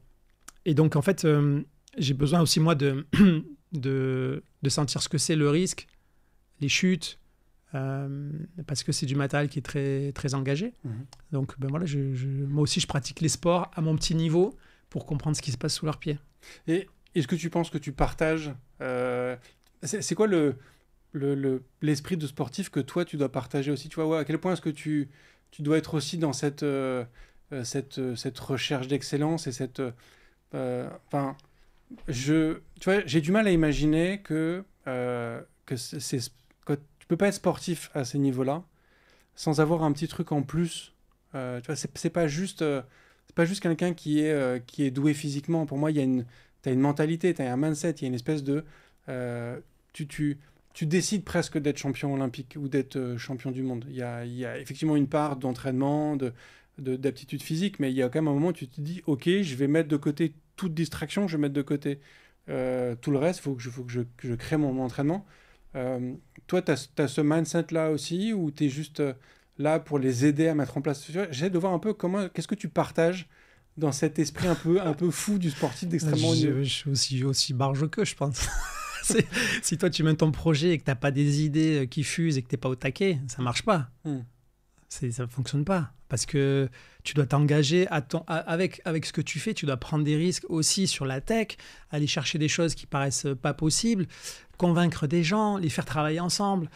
Et donc en fait, j'ai besoin aussi moi de sentir ce que c'est le risque, les chutes, parce que c'est du matériel qui est très, très engagé. Donc voilà, moi aussi je pratique les sports à mon petit niveau pour comprendre ce qui se passe sous leurs pieds. Et est-ce que tu penses que tu partages c'est quoi l'esprit de sportif que toi tu dois partager aussi, tu vois, ouais, à quel point est-ce que tu dois être aussi dans cette recherche d'excellence et cette tu vois, j'ai du mal à imaginer que tu peux pas être sportif à ces niveaux-là sans avoir un petit truc en plus. Tu vois, c'est pas juste quelqu'un qui est doué physiquement. Pour moi, t'as une mentalité, t'as un mindset, il y a une espèce de tu décides presque d'être champion olympique ou d'être champion du monde. Il y a effectivement une part d'entraînement, d'aptitude physique, mais il y a quand même un moment où tu te dis ok, je vais mettre de côté toute distraction, je vais mettre de côté tout le reste, il faut que je crée mon entraînement. Toi, tu as ce mindset-là aussi, ou tu es juste là pour les aider à mettre en place? J'essaie de voir un peu qu'est-ce que tu partages dans cet esprit un peu fou du sportif d'extrêmement haut niveau. Je suis aussi barjot que je pense. Si toi, tu mènes ton projet et que tu n'as pas des idées qui fusent et que tu n'es pas au taquet, ça ne marche pas. Ça ne fonctionne pas. Parce que tu dois t'engager avec ce que tu fais, tu dois prendre des risques aussi sur la tech, aller chercher des choses qui paraissent pas possibles, convaincre des gens, les faire travailler ensemble,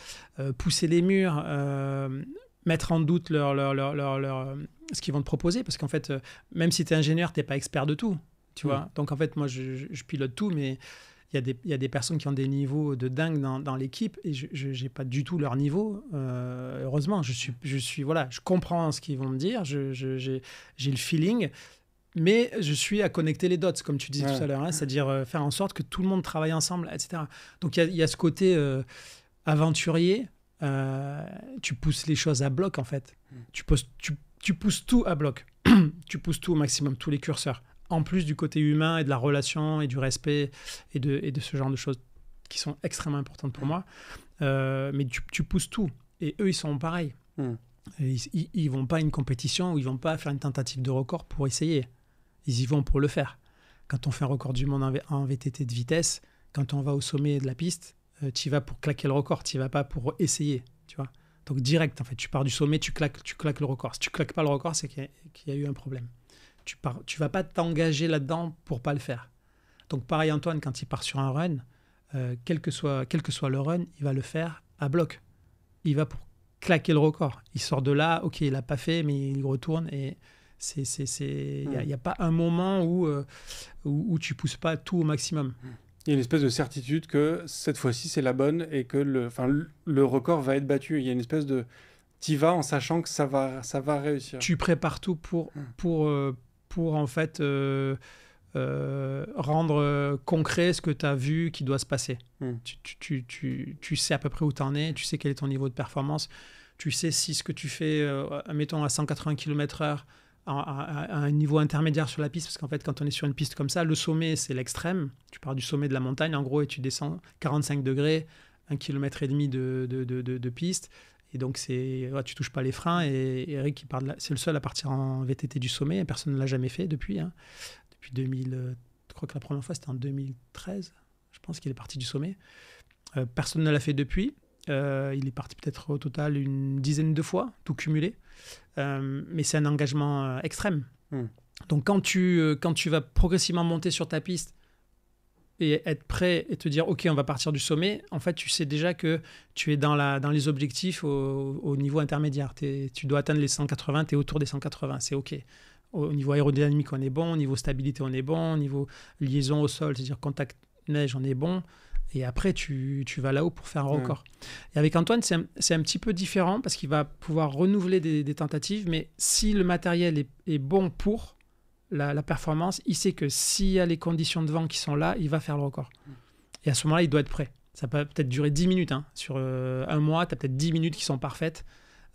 pousser les murs, mettre en doute ce qu'ils vont te proposer. Parce qu'en fait, même si tu es ingénieur, tu n'es pas expert de tout. Tu vois. Donc en fait, moi, je pilote tout, mais il y a des personnes qui ont des niveaux de dingue dans l'équipe et je n'ai pas du tout leur niveau. Heureusement, voilà, je comprends ce qu'ils vont me dire, j'ai le feeling, mais je suis à connecter les dots, comme tu disais tout à l'heure, hein, c'est-à-dire faire en sorte que tout le monde travaille ensemble, etc. Donc il y a ce côté aventurier, tu pousses les choses à bloc en fait. Tu pousses tout à bloc, tu pousses tout au maximum, tous les curseurs. En plus du côté humain et de la relation et du respect et de ce genre de choses qui sont extrêmement importantes pour moi. Mais tu pousses tout. Et eux, ils sont pareils. Ils vont pas à une compétition ou ils vont pas faire une tentative de record pour essayer. Ils y vont pour le faire. Quand on fait un record du monde en VTT de vitesse, quand on va au sommet de la piste, tu y vas pour claquer le record. Tu y vas pas pour essayer. Tu vois. Donc direct, en fait, tu pars du sommet, tu claques le record. Si tu claques pas le record, c'est qu'il y a eu un problème. Tu vas pas t'engager là-dedans pour pas le faire. Donc pareil, Antoine, quand il part sur un run, quel que soit le run, il va le faire à bloc. Il va pour claquer le record. Il sort de là, ok, il l'a pas fait, mais il retourne et il y a pas un moment où tu pousses pas tout au maximum. Il y a une espèce de certitude que cette fois-ci c'est la bonne et que le record va être battu. Il y a une espèce de t'y vas en sachant que ça va réussir. Tu prépares tout pour en fait rendre concret ce que tu as vu qui doit se passer. Tu sais à peu près où tu en es, tu sais quel est ton niveau de performance, tu sais si ce que tu fais, mettons à 180 km/h à un niveau intermédiaire sur la piste, parce qu'en fait quand on est sur une piste comme ça, le sommet c'est l'extrême, tu pars du sommet de la montagne en gros et tu descends 45 degrés, 1,5 km de piste. Et donc, tu touches pas les freins. Et Eric, c'est le seul à partir en VTT du sommet. Personne ne l'a jamais fait depuis. Depuis 2000, je crois que la première fois, c'était en 2013. Je pense qu'il est parti du sommet. Personne ne l'a fait depuis. Il est parti peut-être au total une dizaine de fois, tout cumulé. Mais c'est un engagement extrême. Donc, quand tu vas progressivement monter sur ta piste, et être prêt et te dire ok, on va partir du sommet, en fait tu sais déjà que tu es dans les objectifs au niveau intermédiaire. Tu dois atteindre les 180, tu es autour des 180, c'est ok. Au niveau aérodynamique on est bon, au niveau stabilité on est bon, au niveau liaison au sol, c'est-à-dire contact neige on est bon, et après tu vas là-haut pour faire un record. Et avec Antoine c'est un petit peu différent parce qu'il va pouvoir renouveler des tentatives, mais si le matériel est bon pour la performance, il sait que s'il y a les conditions de vent qui sont là, il va faire le record. Et à ce moment-là, il doit être prêt. Ça peut peut-être durer 10 minutes. Sur un mois, tu as peut-être 10 minutes qui sont parfaites.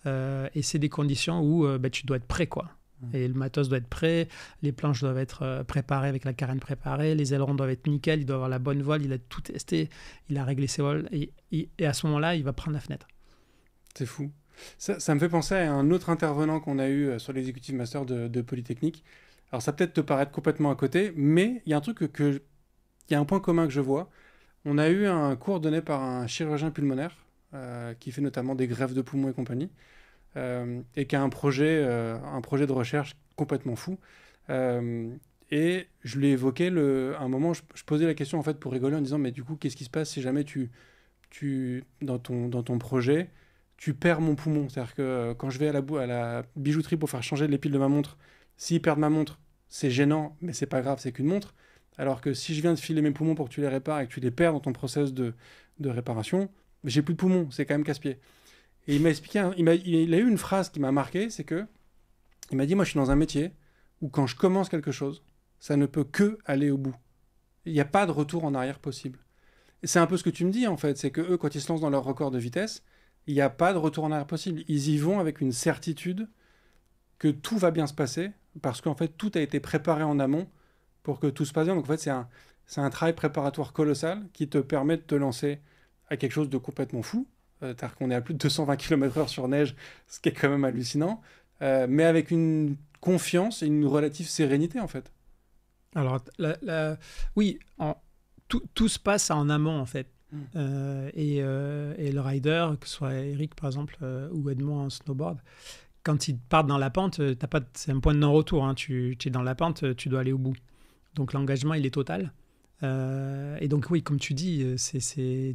Et c'est des conditions où tu dois être prêt, quoi. Et le matos doit être prêt, les planches doivent être préparées avec la carène préparée, les ailerons doivent être nickel, il doit avoir la bonne voile, il a tout testé, il a réglé ses voiles, et à ce moment-là, il va prendre la fenêtre. C'est fou. Ça me fait penser à un autre intervenant qu'on a eu sur l'Executive Master de Polytechnique. Alors ça peut-être te paraître complètement à côté, mais il y a un truc il y a un point commun que je vois. On a eu un cours donné par un chirurgien pulmonaire qui fait notamment des greffes de poumons et compagnie, et qui a un projet de recherche complètement fou. Et je lui ai évoqué, à un moment, je posais la question en fait pour rigoler en disant mais du coup, qu'est-ce qui se passe si jamais dans ton projet, tu perds mon poumon? C'est-à-dire que quand je vais à la bijouterie pour faire changer les piles de ma montre, s'ils perdent ma montre, c'est gênant, mais c'est pas grave, c'est qu'une montre. Alors que si je viens de filer mes poumons pour que tu les répares et que tu les perds dans ton process de réparation, j'ai plus de poumons, c'est quand même casse-pied. Et il m'a expliqué, il a eu une phrase qui m'a marqué, c'est que il m'a dit, moi je suis dans un métier où quand je commence quelque chose, ça ne peut que aller au bout. Il n'y a pas de retour en arrière possible. Et c'est un peu ce que tu me dis en fait, c'est que eux, quand ils se lancent dans leur record de vitesse, il n'y a pas de retour en arrière possible. Ils y vont avec une certitude que tout va bien se passer, parce qu'en fait tout a été préparé en amont pour que tout se passe bien. Donc en fait c'est un travail préparatoire colossal qui te permet de te lancer à quelque chose de complètement fou. C'est-à-dire qu'on est à plus de 220 km/h sur neige, ce qui est quand même hallucinant, mais avec une confiance et une relative sérénité en fait. Alors oui, tout se passe en amont en fait. Et le rider, que ce soit Eric par exemple ou Edmond en snowboard, quand ils partent dans la pente, c'est un point de non-retour. Hein. Tu es dans la pente, tu dois aller au bout. Donc l'engagement, il est total. Et donc oui, comme tu dis,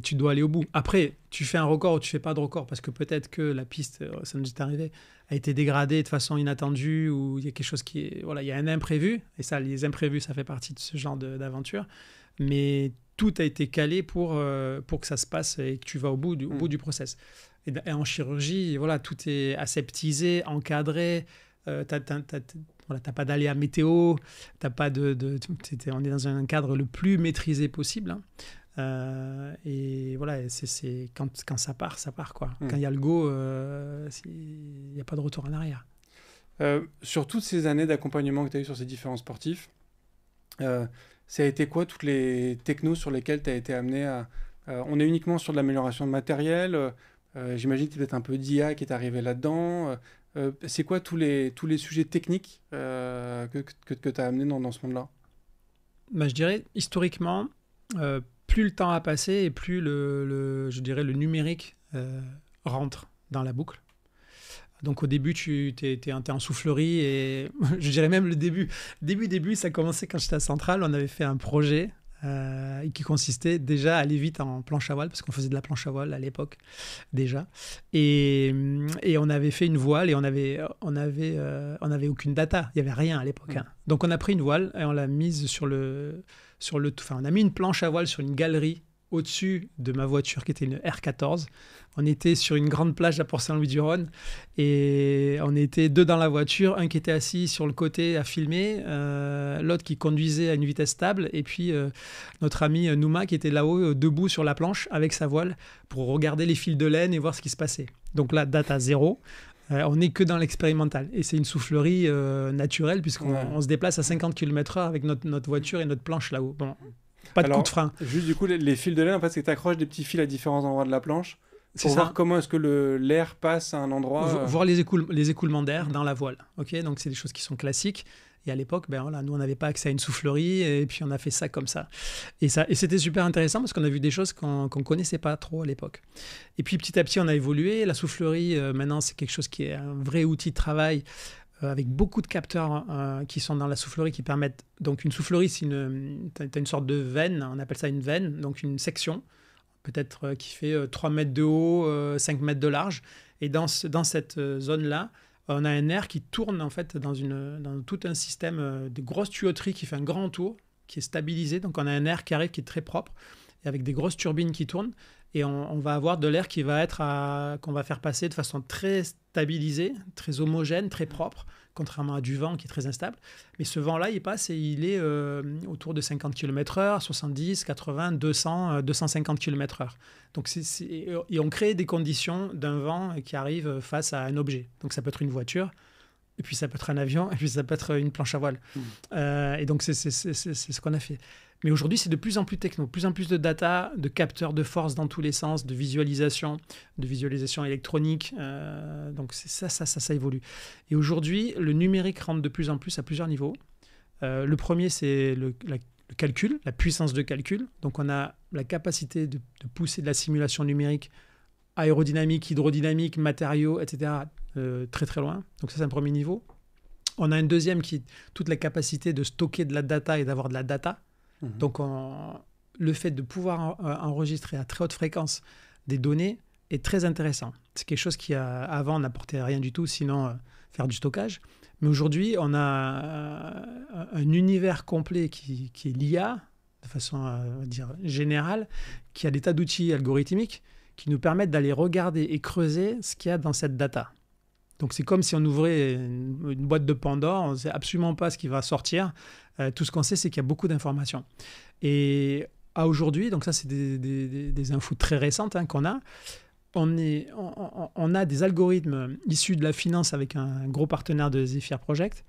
tu dois aller au bout. Après, tu fais un record ou tu fais pas de record, parce que peut-être que la piste, ça nous est arrivé, a été dégradée de façon inattendue, ou il y a quelque chose il y a un imprévu. Et ça, les imprévus, ça fait partie de ce genre d'aventure. Mais tout a été calé pour que ça se passe et que tu vas au bout du process. Et en chirurgie, voilà, tout est aseptisé, encadré. T'as pas d'aléas météo, on est dans un cadre le plus maîtrisé possible. Hein. Et voilà, c'est quand ça part quoi. Quand il y a le go, il n'y a pas de retour en arrière. Sur toutes ces années d'accompagnement que tu as eu sur ces différents sportifs, ça a été quoi toutes les technos sur lesquels tu as été amené à... on est uniquement sur de l'amélioration de matériel, j'imagine que peut-être un peu d'IA qui est arrivé là-dedans. C'est quoi tous les sujets techniques que tu as amenés dans ce monde-là? Je dirais, historiquement, plus le temps a passé et plus je dirais le numérique rentre dans la boucle. Donc au début, tu étais en soufflerie, et je dirais même le début, ça a commencé quand j'étais à Centrale. On avait fait un projet qui consistait déjà à aller vite en planche à voile, parce qu'on faisait de la planche à voile à l'époque déjà, et on avait fait une voile, et on avait aucune data, il y avait rien à l'époque. Hein. Donc on a pris une voile et on l'a mise on a mis une planche à voile sur une galerie au-dessus de ma voiture qui était une R14. On était sur une grande plage à Port-Saint-Louis-du-Rhône, et on était deux dans la voiture, un qui était assis sur le côté à filmer, l'autre qui conduisait à une vitesse stable, et puis notre ami Nouma qui était là-haut, debout sur la planche avec sa voile pour regarder les fils de laine et voir ce qui se passait. Donc là, data zéro. On n'est que dans l'expérimental. Et c'est une soufflerie naturelle, puisqu'on se déplace à 50 km/h avec notre voiture et notre planche là-haut. Bon, pas de coup de frein. Juste du coup, les fils de laine, en fait, c'est que tu accroches des petits fils à différents endroits de la planche pour voir comment est-ce que l'air passe à un endroit. Voir les écoulements d'air dans la voile. Okay, donc c'est des choses qui sont classiques. Et à l'époque, nous, on n'avait pas accès à une soufflerie, et puis on a fait ça comme ça. Et c'était super intéressant, parce qu'on a vu des choses qu'on ne connaissait pas trop à l'époque. Et puis petit à petit, on a évolué. La soufflerie, maintenant, c'est quelque chose qui est un vrai outil de travail, avec beaucoup de capteurs qui sont dans la soufflerie, qui permettent... Donc une soufflerie, t'as une sorte de veine, on appelle ça une veine, donc une section, peut-être qui fait 3 mètres de haut, 5 mètres de large. Et dans cette zone-là, on a un air qui tourne en fait dans tout un système de grosses tuyauteries qui fait un grand tour, qui est stabilisé. Donc on a un air qui arrive, qui est très propre, et avec des grosses turbines qui tournent. Et on va avoir de l'air qu'on va faire passer de façon très stabilisée, très homogène, très propre, contrairement à du vent qui est très instable. Mais ce vent-là, il passe et il est autour de 50 km/h, 70, 80, 200, 250 km/h. Donc et on crée des conditions d'un vent qui arrive face à un objet. Donc ça peut être une voiture, et puis ça peut être un avion, et puis ça peut être une planche à voile. Et donc, c'est ce qu'on a fait. Mais aujourd'hui, c'est de plus en plus techno, plus en plus de data, de capteurs de force dans tous les sens, de visualisation électronique. Donc, ça évolue. Et aujourd'hui, le numérique rentre de plus en plus à plusieurs niveaux. Le premier, c'est le calcul, la puissance de calcul. Donc, on a la capacité de pousser de la simulation numérique aérodynamique, hydrodynamique, matériaux, etc., très très loin. Donc ça, c'est un premier niveau. On a un deuxième qui est toute la capacité de stocker de la data et d'avoir de la data. Donc le fait de pouvoir enregistrer à très haute fréquence des données est très intéressant. C'est quelque chose qui avant n'apportait rien du tout, sinon faire du stockage. Mais aujourd'hui, on a un univers complet qui est l'IA, de façon à dire générale, qui a des tas d'outils algorithmiques qui nous permettent d'aller regarder et creuser ce qu'il y a dans cette data. Donc c'est comme si on ouvrait une boîte de Pandore, on ne sait absolument pas ce qui va sortir. Tout ce qu'on sait, c'est qu'il y a beaucoup d'informations. Et à aujourd'hui, donc ça c'est des infos très récentes qu'on a, on a des algorithmes issus de la finance avec un gros partenaire de Zephyr Project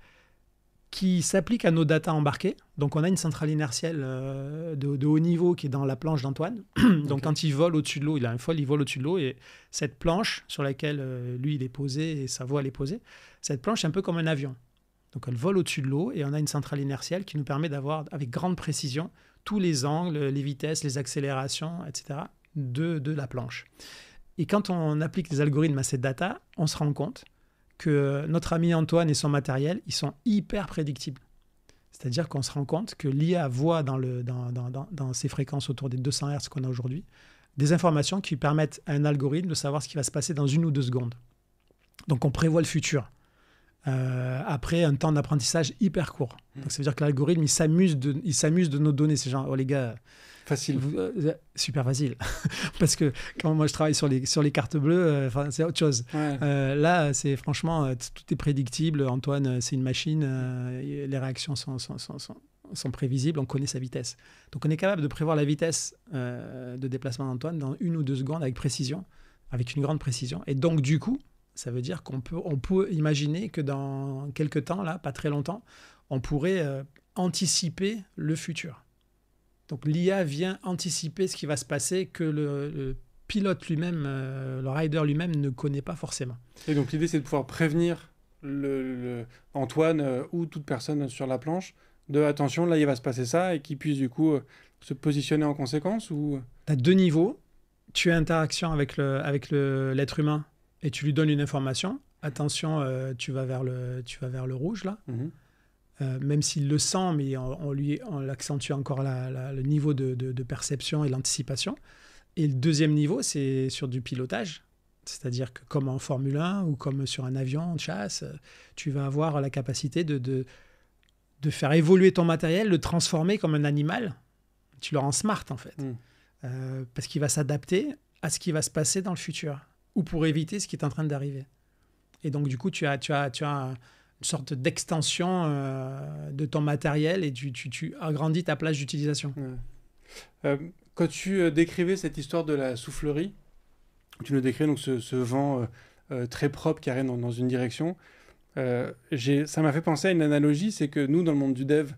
qui s'appliquent à nos datas embarquées. Donc on a une centrale inertielle de haut niveau qui est dans la planche d'Antoine. Donc quand il vole au-dessus de l'eau, il a un vol, il vole au-dessus de l'eau, et cette planche sur laquelle lui il est posé et sa voile est posée, cette planche est un peu comme un avion. Donc elle vole au-dessus de l'eau et on a une centrale inertielle qui nous permet d'avoir avec grande précision tous les angles, les vitesses, les accélérations, etc. de la planche. Et quand on applique des algorithmes à cette data, on se rend compte que notre ami Antoine et son matériel, ils sont hyper prédictibles. C'est-à-dire qu'on se rend compte que l'IA voit dans ces fréquences autour des 200 Hz qu'on a aujourd'hui, des informations qui permettent à un algorithme de savoir ce qui va se passer dans 1 ou 2 secondes. Donc on prévoit le futur. Après un temps d'apprentissage hyper court. Donc ça veut dire que l'algorithme, il s'amuse de nos données. C'est genre, oh les gars... Facile. Super facile. Parce que quand moi je travaille sur les cartes bleues, c'est autre chose. Ouais. Là, c'est franchement, tout est prédictible. Antoine, c'est une machine. Les réactions sont prévisibles. On connaît sa vitesse. Donc on est capable de prévoir la vitesse de déplacement d'Antoine dans 1 ou 2 secondes avec précision, avec une grande précision. Et donc du coup, ça veut dire qu'on peut imaginer que dans quelques temps, là, pas très longtemps, on pourrait anticiper le futur. Donc l'IA vient anticiper ce qui va se passer que le pilote lui-même, le rider lui-même ne connaît pas forcément. Et donc l'idée, c'est de pouvoir prévenir Antoine ou toute personne sur la planche de attention, là il va se passer ça, et qu'il puisse du coup se positionner en conséquence ou... Tu as 2 niveaux. Tu as interaction avec l'être humain et tu lui donnes une information. Attention, tu vas vers le rouge là. Même s'il le sent, mais on l'accentue encore le niveau de perception et l'anticipation. Et le deuxième niveau, c'est sur du pilotage. C'est-à-dire que comme en Formule 1 ou comme sur un avion de chasse, tu vas avoir la capacité de faire évoluer ton matériel, de transformer comme un animal. Tu le rends smart en fait. Parce qu'il va s'adapter à ce qui va se passer dans le futur ou pour éviter ce qui est en train d'arriver. Et donc du coup, tu as une sorte d'extension de ton matériel et tu agrandis ta plage d'utilisation. Quand tu décrivais cette histoire de la soufflerie, tu nous décris donc ce vent très propre qui arrive dans une direction. Ça m'a fait penser à une analogie, c'est que nous, dans le monde du dev,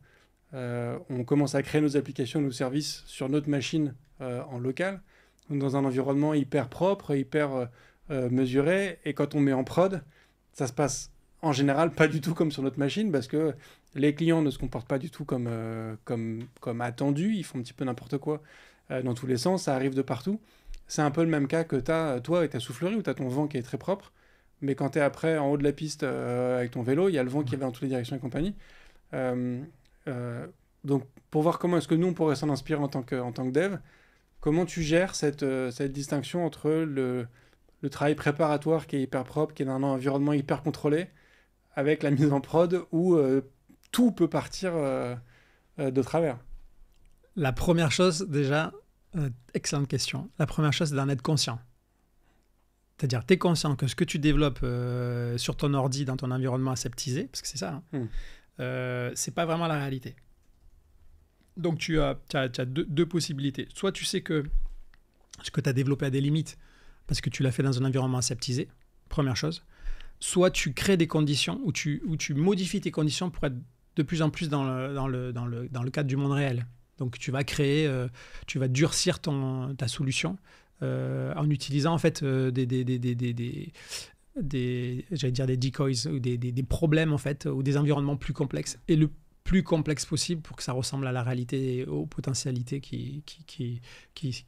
on commence à créer nos applications, nos services sur notre machine en local, dans un environnement hyper propre, hyper mesuré, et quand on met en prod, ça se passe en général pas du tout comme sur notre machine, parce que les clients ne se comportent pas du tout comme attendu, ils font un petit peu n'importe quoi dans tous les sens, ça arrive de partout. C'est un peu le même cas que tu as, toi, et ta soufflerie, où tu as ton vent qui est très propre, mais quand tu es après en haut de la piste avec ton vélo, il y a le vent qui va dans toutes les directions et compagnie. Donc, pour voir comment est-ce que nous, on pourrait s'en inspirer en tant que dev, comment tu gères cette distinction entre le travail préparatoire qui est hyper propre, qui est dans un environnement hyper contrôlé, avec la mise en prod où tout peut partir de travers? La première chose, déjà, excellente question. La première chose, c'est d'en être conscient. C'est-à-dire, tu es conscient que ce que tu développes sur ton ordi, dans ton environnement aseptisé, parce que c'est ça, c'est pas vraiment la réalité. Donc, tu as deux possibilités. Soit tu sais que ce que tu as développé a des limites, parce que tu l'as fait dans un environnement aseptisé, première chose. soit tu crées des conditions, ou tu modifies tes conditions pour être de plus en plus dans le cadre du monde réel. Donc tu vas créer, tu vas durcir ta solution en utilisant en fait j'allais dire des decoys ou des problèmes en fait, ou des environnements plus complexes, et le plus complexe possible pour que ça ressemble à la réalité et aux potentialités qui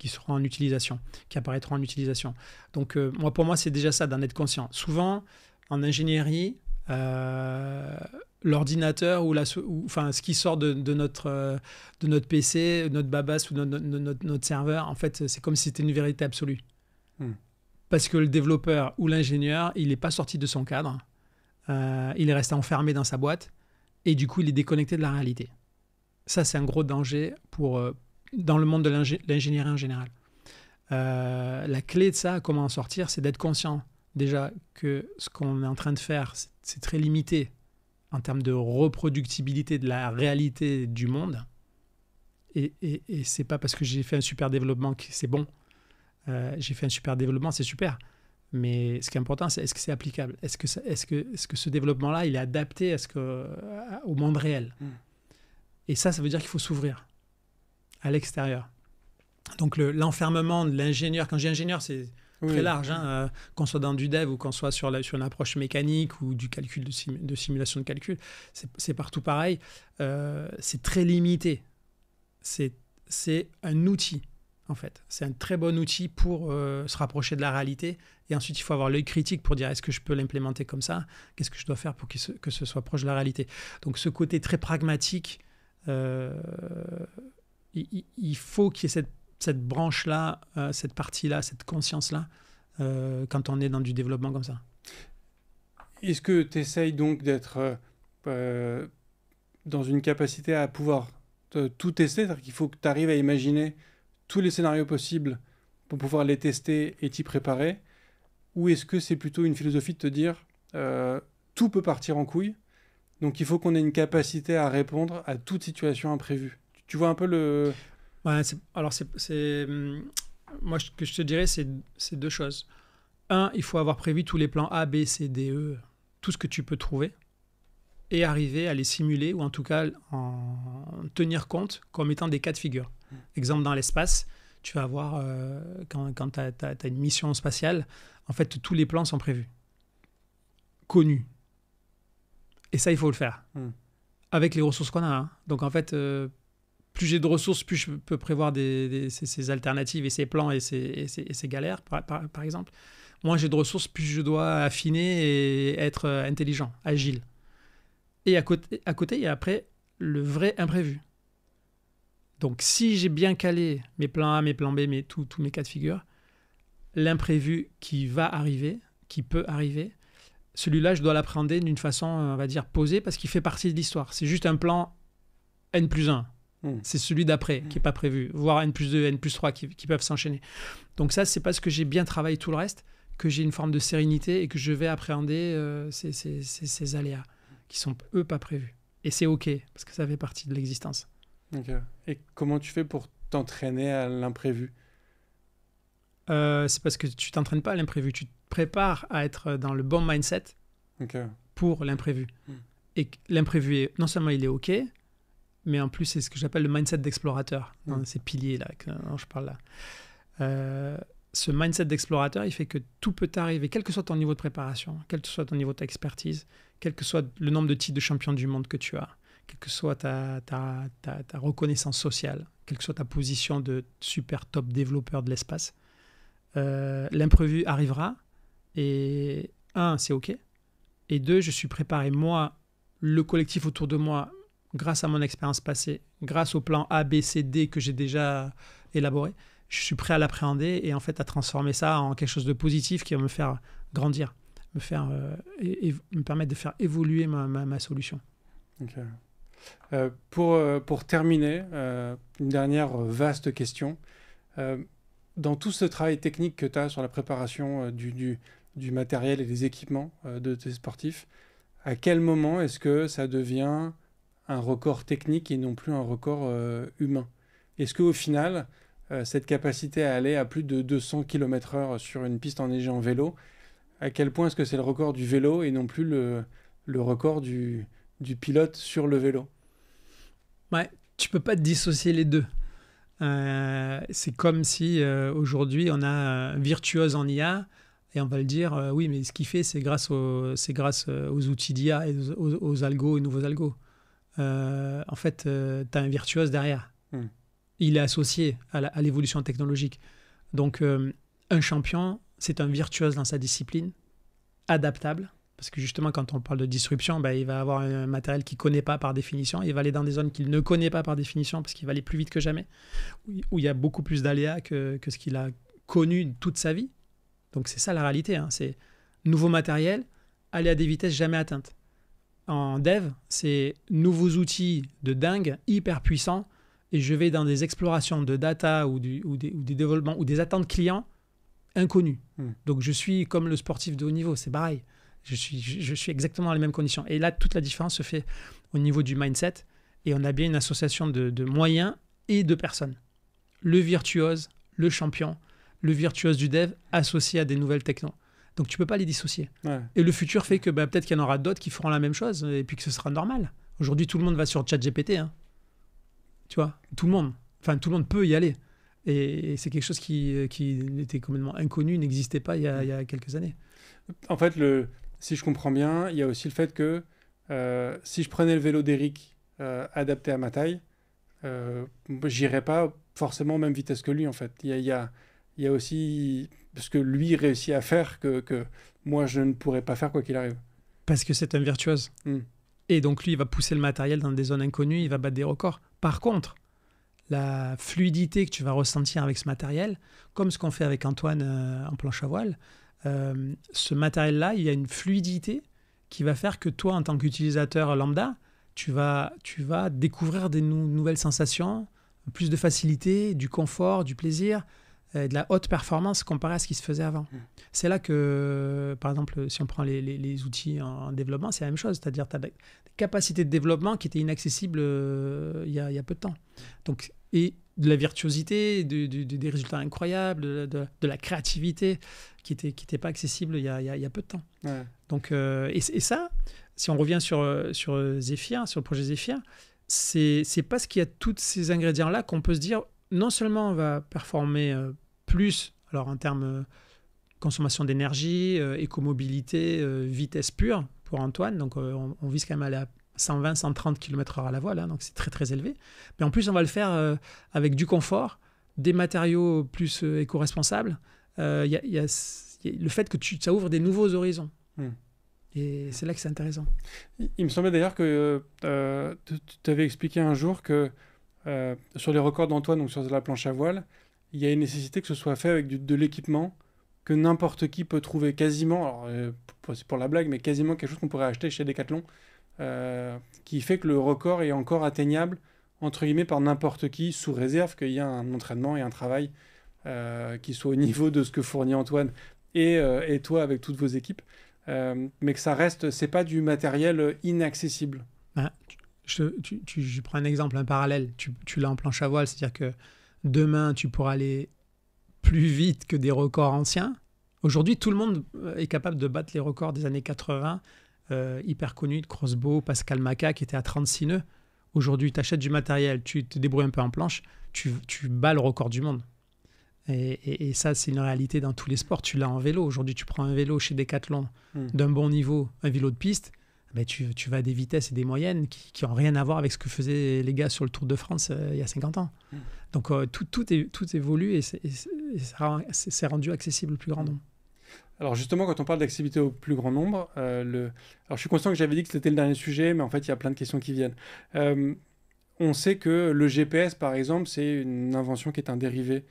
seront en utilisation, qui apparaîtront en utilisation. Donc pour moi c'est déjà ça, d'en être conscient. Souvent en ingénierie, l'ordinateur enfin ce qui sort de notre PC, notre babas ou notre serveur, en fait c'est comme si c'était une vérité absolue. Parce que le développeur ou l'ingénieur, il n'est pas sorti de son cadre, il est resté enfermé dans sa boîte, et du coup il est déconnecté de la réalité. Ça c'est un gros danger dans le monde de l'ingénierie en général. La clé de ça, comment en sortir, c'est d'être conscient déjà que ce qu'on est en train de faire, c'est très limité en termes de reproductibilité de la réalité du monde. Et c'est pas parce que j'ai fait un super développement que c'est bon. J'ai fait un super développement, c'est super. Mais ce qui est important, c'est est-ce que c'est applicable ? Est-ce que ce développement-là, il est adapté au monde réel ? Et ça veut dire qu'il faut s'ouvrir à l'extérieur. Donc l'enfermement de l'ingénieur, quand j'ai ingénieur, c'est très large, hein, qu'on soit dans du dev ou qu'on soit sur une approche mécanique ou du calcul de simulation de calcul, c'est partout pareil. C'est très limité. C'est un outil. En fait, c'est un très bon outil pour se rapprocher de la réalité. Et ensuite, il faut avoir l'œil critique pour dire est-ce que je peux l'implémenter comme ça ? Qu'est-ce que je dois faire pour que ce soit proche de la réalité ? Donc, ce côté très pragmatique, il faut qu'il y ait cette branche-là, cette partie-là, cette conscience-là, quand on est dans du développement comme ça. Est-ce que tu essayes donc d'être dans une capacité à pouvoir tout tester ? C'est-à-dire qu'il faut que tu arrives à imaginer tous les scénarios possibles pour pouvoir les tester et t'y préparer ? Ou est-ce que c'est plutôt une philosophie de te dire tout peut partir en couille, donc il faut qu'on ait une capacité à répondre à toute situation imprévue ? Tu vois un peu le... Ouais, moi, ce que je te dirais, c'est deux choses. Un, il faut avoir prévu tous les plans A, B, C, D, E, tout ce que tu peux trouver, et arriver à les simuler, ou en tout cas en tenir compte comme étant des cas de figure. Exemple, dans l'espace, tu vas avoir, quand tu as une mission spatiale, en fait, tous les plans sont prévus, connus. Et ça, il faut le faire. Avec les ressources qu'on a. Hein. Donc, en fait, plus j'ai de ressources, plus je peux prévoir ces alternatives et ces plans et ces galères, par exemple. Moins j'ai de ressources, plus je dois affiner et être intelligent, agile. Et à côté, il y a après le vrai imprévu. Donc, si j'ai bien calé mes plans A, mes plans B, tous mes cas de figure, l'imprévu qui va arriver, qui peut arriver, celui-là, je dois l'appréhender d'une façon, on va dire, posée, parce qu'il fait partie de l'histoire. C'est juste un plan N+1. C'est celui d'après qui n'est pas prévu, voire N+2, N+3 qui peuvent s'enchaîner. Donc ça, c'est parce que j'ai bien travaillé tout le reste, que j'ai une forme de sérénité et que je vais appréhender ces aléas qui sont, eux, pas prévus. Et c'est OK, parce que ça fait partie de l'existence. Ok. Et comment tu fais pour t'entraîner à l'imprévu ? C'est parce que tu t'entraînes pas à l'imprévu. Tu te prépares à être dans le bon mindset pour l'imprévu. Et l'imprévu, non seulement il est OK, mais en plus, c'est ce que j'appelle le mindset d'explorateur, dans ces piliers-là dont je parle là. Ce mindset d'explorateur, il fait que tout peut t'arriver, quel que soit ton niveau de préparation, quel que soit ton niveau d'expertise, quel que soit le nombre de titres de champion du monde que tu as, quelle que soit ta reconnaissance sociale, quelle que soit ta position de super top développeur de l'espace, l'imprévu arrivera. Et un, c'est OK. Et deux, je suis préparé, moi, le collectif autour de moi, grâce à mon expérience passée, grâce au plan A, B, C, D que j'ai déjà élaboré, je suis prêt à l'appréhender et en fait à transformer ça en quelque chose de positif qui va me faire grandir, me permettre de faire évoluer ma solution. Okay. Pour terminer, une dernière vaste question. Dans tout ce travail technique que tu as sur la préparation du matériel et des équipements de tes sportifs, à quel moment est-ce que ça devient un record technique et non plus un record humain ? Est-ce qu'au final, cette capacité à aller à plus de 200 km/h sur une piste enneigée en vélo, à quel point est-ce que c'est le record du vélo et non plus le record du pilote sur le vélo. Ouais, tu peux pas te dissocier les deux. C'est comme si aujourd'hui on a un virtuose en IA et on va le dire, oui, mais ce qu'il fait, c'est grâce aux outils d'IA et aux algos, aux nouveaux algos. En fait, tu as un virtuose derrière. Il est associé à l'évolution technologique. Donc, un champion, c'est un virtuose dans sa discipline, adaptable. Parce que justement, quand on parle de disruption, il va avoir un matériel qu'il ne connaît pas par définition. Il va aller dans des zones qu'il ne connaît pas par définition parce qu'il va aller plus vite que jamais, où il y a beaucoup plus d'aléas que ce qu'il a connu toute sa vie. Donc c'est ça la réalité. Hein. C'est nouveau matériel, aller à des vitesses jamais atteintes. En dev, c'est nouveaux outils de dingue, hyper puissants, et je vais dans des explorations de data ou des développements ou des attentes clients inconnus. Donc je suis comme le sportif de haut niveau, c'est pareil. Je suis exactement dans les mêmes conditions. Et là, toute la différence se fait au niveau du mindset. Et on a bien une association de moyens et de personnes. Le virtuose, le champion, le virtuose du dev associé à des nouvelles technos. Donc, tu ne peux pas les dissocier. Ouais. Et le futur fait que peut-être qu'il y en aura d'autres qui feront la même chose et puis que ce sera normal. Aujourd'hui, tout le monde va sur ChatGPT. Hein. Tu vois, tout le monde peut y aller. Et c'est quelque chose qui était complètement inconnu, n'existait pas il y a quelques années. En fait, si je comprends bien, il y a aussi le fait que si je prenais le vélo d'Eric adapté à ma taille, j'irais pas forcément aux mêmes vitesses que lui, en fait. Il y a aussi ce que lui réussit à faire que moi, je ne pourrais pas faire quoi qu'il arrive. Parce que c'est un virtuose. Et donc, lui, il va pousser le matériel dans des zones inconnues, il va battre des records. Par contre, la fluidité que tu vas ressentir avec ce matériel, comme ce qu'on fait avec Antoine en planche à voile, ce matériel-là, il y a une fluidité qui va faire que toi, en tant qu'utilisateur lambda, tu vas découvrir des nouvelles sensations, plus de facilité, du confort, du plaisir, de la haute performance comparé à ce qui se faisait avant. C'est là que, par exemple, si on prend les outils en développement, c'est la même chose. C'est-à-dire que tu as des capacités de développement qui étaient inaccessibles il y a peu de temps. Donc, et de la virtuosité, des résultats incroyables, de la créativité qui était pas accessible il y a peu de temps. Ouais. Donc, et ça, si on revient sur Zephyr, sur le projet Zephyr, c'est parce qu'il y a tous ces ingrédients-là qu'on peut se dire, non seulement on va performer plus, alors en termes consommation d'énergie, écomobilité, vitesse pure pour Antoine, donc on vise quand même à aller à 120, 130 km/h à la voile, hein, donc c'est très très élevé. Mais en plus, on va le faire avec du confort, des matériaux plus éco-responsables. Il y a le fait que ça ouvre des nouveaux horizons. Et c'est là que c'est intéressant. Il me semblait d'ailleurs que tu avais expliqué un jour que sur les records d'Antoine, donc sur la planche à voile, il y a une nécessité que ce soit fait avec de l'équipement que n'importe qui peut trouver quasiment, alors c'est pour la blague, mais quasiment quelque chose qu'on pourrait acheter chez Decathlon, qui fait que le record est encore atteignable, entre guillemets, par n'importe qui, sous réserve qu'il y a un entraînement et un travail qui soit au niveau de ce que fournit Antoine et toi avec toutes vos équipes, mais que ça reste, c'est pas du matériel inaccessible. Je prends un exemple, un parallèle. Tu l'as en planche à voile, c'est-à-dire que demain, tu pourras aller plus vite que des records anciens. Aujourd'hui, tout le monde est capable de battre les records des années 80, hyper connus, de Crossbow, Pascal Maca, qui était à 36 nœuds. Aujourd'hui, tu achètes du matériel, tu te débrouilles un peu en planche, tu bats le record du monde. Et ça, c'est une réalité dans tous les sports. Tu l'as en vélo. Aujourd'hui, tu prends un vélo chez Decathlon d'un bon niveau, un vélo de piste, tu vas à des vitesses et des moyennes qui n'ont rien à voir avec ce que faisaient les gars sur le Tour de France il y a 50 ans. Donc, tout évolue et c'est rendu accessible au plus grand nombre. Alors justement, quand on parle d'accessibilité au plus grand nombre, alors je suis conscient que j'avais dit que c'était le dernier sujet, mais en fait, il y a plein de questions qui viennent. On sait que le GPS, par exemple, c'est une invention qui est un dérivé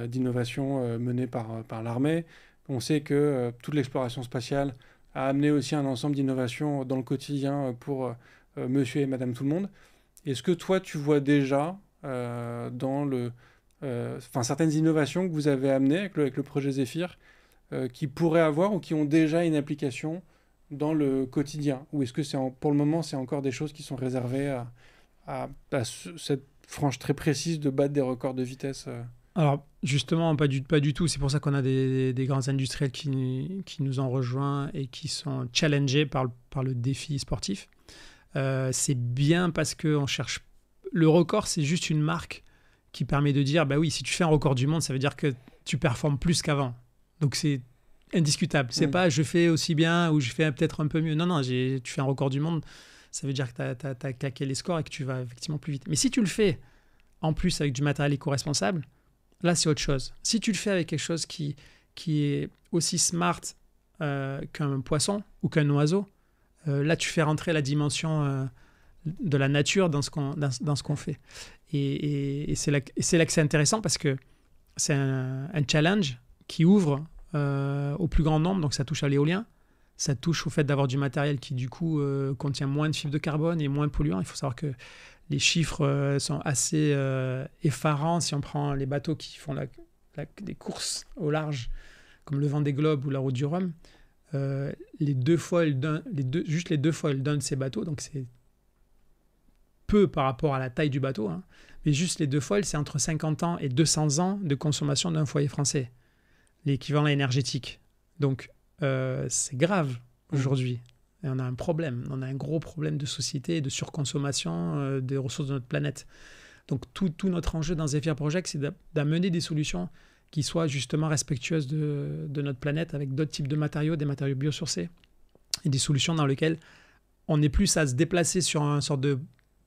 d'innovation menée par l'armée. On sait que toute l'exploration spatiale a amené aussi un ensemble d'innovations dans le quotidien pour monsieur et madame tout le monde. Est-ce que toi, tu vois déjà dans certaines innovations que vous avez amenées avec le projet Zephyr qui pourraient avoir ou qui ont déjà une application dans le quotidien? Ou est-ce que pour le moment, c'est encore des choses qui sont réservées à cette frange très précise de battre des records de vitesse Alors, justement, pas du tout. C'est pour ça qu'on a des grands industriels qui nous ont rejoints et qui sont challengés par le défi sportif. C'est bien parce qu'on cherche... Le record, c'est juste une marque qui permet de dire, bah oui, si tu fais un record du monde, ça veut dire que tu performes plus qu'avant. Donc, c'est indiscutable. C'est pas je fais aussi bien ou je fais peut-être un peu mieux. Non, tu fais un record du monde, ça veut dire que tu as claqué les scores et que tu vas effectivement plus vite. Mais si tu le fais en plus avec du matériel éco-responsable, là, c'est autre chose. Si tu le fais avec quelque chose qui est aussi smart qu'un poisson ou qu'un oiseau, là, tu fais rentrer la dimension de la nature dans ce qu'on fait. Et c'est là que c'est intéressant parce que c'est un challenge qui ouvre au plus grand nombre. Donc, ça touche à l'éolien. Ça touche au fait d'avoir du matériel qui, du coup, contient moins de fibres de carbone et moins polluant. Il faut savoir que les chiffres sont assez effarants si on prend les bateaux qui font des courses au large, comme le Vendée Globe ou la Route du Rhum. Les deux foils d'un de ces bateaux, donc c'est peu par rapport à la taille du bateau, hein, mais juste les deux foils, c'est entre 50 ans et 200 ans de consommation d'un foyer français, l'équivalent énergétique. Donc, c'est grave aujourd'hui. Et on a un problème, on a un gros problème de société et de surconsommation des ressources de notre planète. Donc tout notre enjeu dans Zephyr Project, c'est d'amener des solutions qui soient justement respectueuses de notre planète avec d'autres types de matériaux, des matériaux biosourcés, et des solutions dans lesquelles on est plus à se déplacer sur un sorte de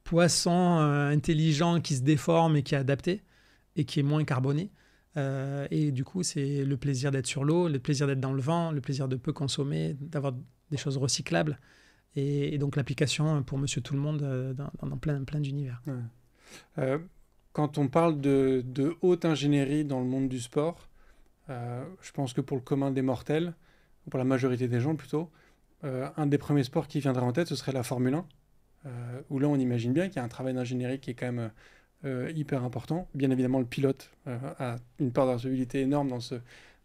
poisson intelligent qui se déforme et qui est adapté et qui est moins carboné. Et du coup, c'est le plaisir d'être sur l'eau, le plaisir d'être dans le vent, le plaisir de peu consommer, d'avoir des choses recyclables. Et donc, l'application pour monsieur tout le monde dans plein d'univers. Ouais. Quand on parle de haute ingénierie dans le monde du sport, je pense que pour le commun des mortels, ou pour la majorité des gens plutôt, un des premiers sports qui viendrait en tête, ce serait la Formule 1, où là, on imagine bien qu'il y a un travail d'ingénierie qui est quand même hyper important. Bien évidemment, le pilote a une part de responsabilité énorme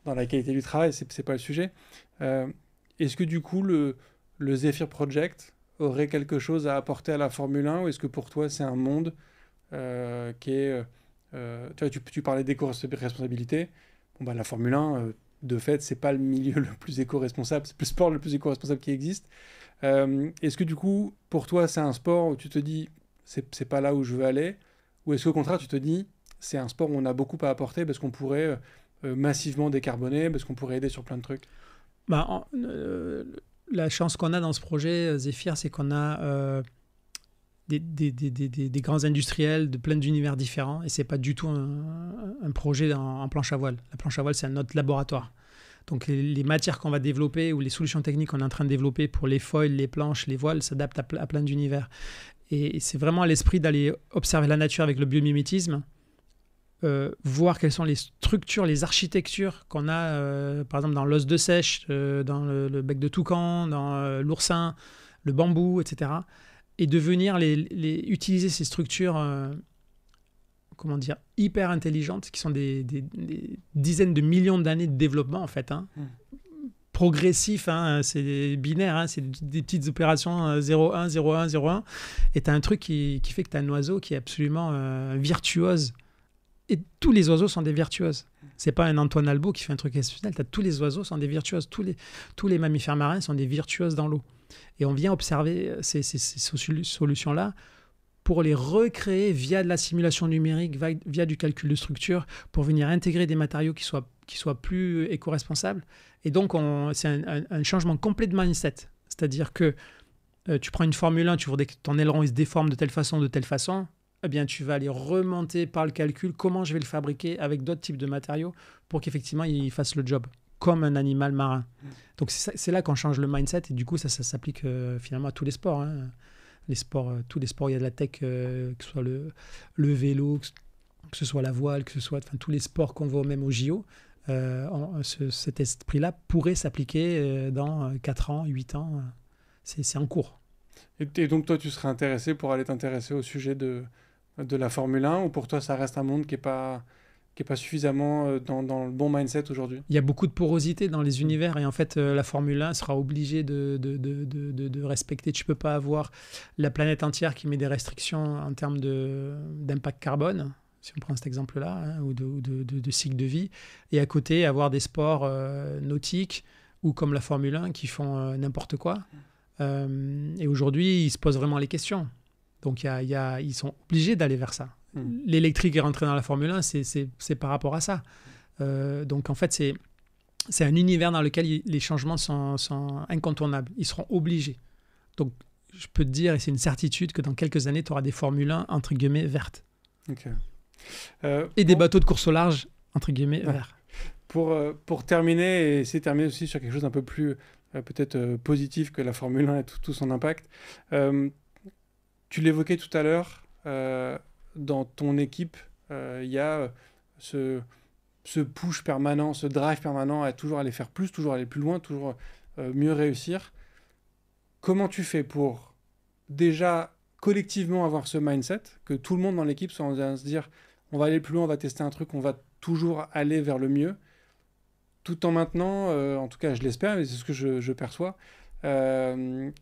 dans la qualité du travail, c'est pas le sujet. Est-ce que du coup, le Zephyr Project aurait quelque chose à apporter à la Formule 1, ou est-ce que pour toi, c'est un monde qui est... tu parlais d'éco-responsabilité. Bon, bah, la Formule 1, de fait, c'est pas le milieu le plus éco-responsable, c'est le sport le plus éco-responsable qui existe. Est-ce que du coup, pour toi, c'est un sport où tu te dis, c'est pas là où je veux aller, ou est-ce qu'au contraire, tu te dis, c'est un sport où on a beaucoup à apporter parce qu'on pourrait massivement décarboner, parce qu'on pourrait aider sur plein de trucs? La chance qu'on a dans ce projet, Zephyr, c'est qu'on a des grands industriels de plein d'univers différents, et c'est pas du tout un projet en planche à voile. La planche à voile, c'est notre laboratoire. Donc les matières qu'on va développer ou les solutions techniques qu'on est en train de développer pour les foils, les planches, les voiles s'adaptent à plein d'univers. Et c'est vraiment à l'esprit d'aller observer la nature avec le biomimétisme, voir quelles sont les structures, les architectures qu'on a, par exemple dans l'os de sèche, dans le bec de toucan, dans l'oursin, le bambou, etc. Et de venir utiliser ces structures hyper intelligentes, qui sont des dizaines de millions d'années de développement, en fait, progressif, c'est binaire, c'est des petites opérations 0,1, 0,1, 0,1, et tu as un truc qui fait que tu as un oiseau qui est absolument virtuose. Et tous les oiseaux sont des virtuoses. C'est pas un Antoine Albo qui fait un truc exceptionnel. Tous les oiseaux sont des virtuoses. Tous les mammifères marins sont des virtuoses dans l'eau. Et on vient observer ces solutions-là pour les recréer via de la simulation numérique, via du calcul de structure, pour venir intégrer des matériaux qui soient plus éco-responsables. Et donc, c'est un changement complet de mindset. C'est-à-dire que tu prends une Formule 1, tu vois que ton aileron il se déforme de telle façon, eh bien, tu vas aller remonter par le calcul comment je vais le fabriquer avec d'autres types de matériaux pour qu'effectivement, il fasse le job, comme un animal marin. Donc, c'est là qu'on change le mindset, et du coup, ça s'applique finalement à tous les sports. Tous les sports où il y a de la tech, que ce soit le vélo, que ce soit la voile, que ce soit tous les sports qu'on voit même au JO, cet esprit-là pourrait s'appliquer dans 4 ans, 8 ans. C'est en cours. Et donc, toi, tu serais intéressé pour aller t'intéresser au sujet de la Formule 1, ou pour toi, ça reste un monde qui n'est pas suffisamment dans le bon mindset aujourd'hui? Il y a beaucoup de porosité dans les univers, et en fait, la Formule 1 sera obligée de respecter. Tu ne peux pas avoir la planète entière qui met des restrictions en termes d'impact carbone. si on prend cet exemple-là, ou de cycle de vie, et à côté avoir des sports nautiques ou comme la Formule 1 qui font n'importe quoi. Et aujourd'hui, ils se posent vraiment les questions. Donc, ils sont obligés d'aller vers ça. L'électrique est rentré dans la Formule 1, c'est par rapport à ça. Donc, en fait, c'est un univers dans lequel les changements sont incontournables. Ils seront obligés. Donc, je peux te dire, et c'est une certitude, que dans quelques années, tu auras des Formule 1, entre guillemets, vertes. Okay. Et des bateaux de course au large, entre guillemets, verts. Pour terminer, et essayer de terminer aussi sur quelque chose d'un peu plus peut-être positif que la Formule 1 et tout son impact, tu l'évoquais tout à l'heure, dans ton équipe, il y a ce push permanent, ce drive permanent à toujours aller faire plus, toujours aller plus loin, toujours mieux réussir. Comment tu fais pour déjà collectivement avoir ce mindset, que tout le monde dans l'équipe soit en train de se dire on va aller plus loin, on va tester un truc, on va toujours aller vers le mieux, tout en maintenant, en tout cas je l'espère, mais c'est ce que je perçois, une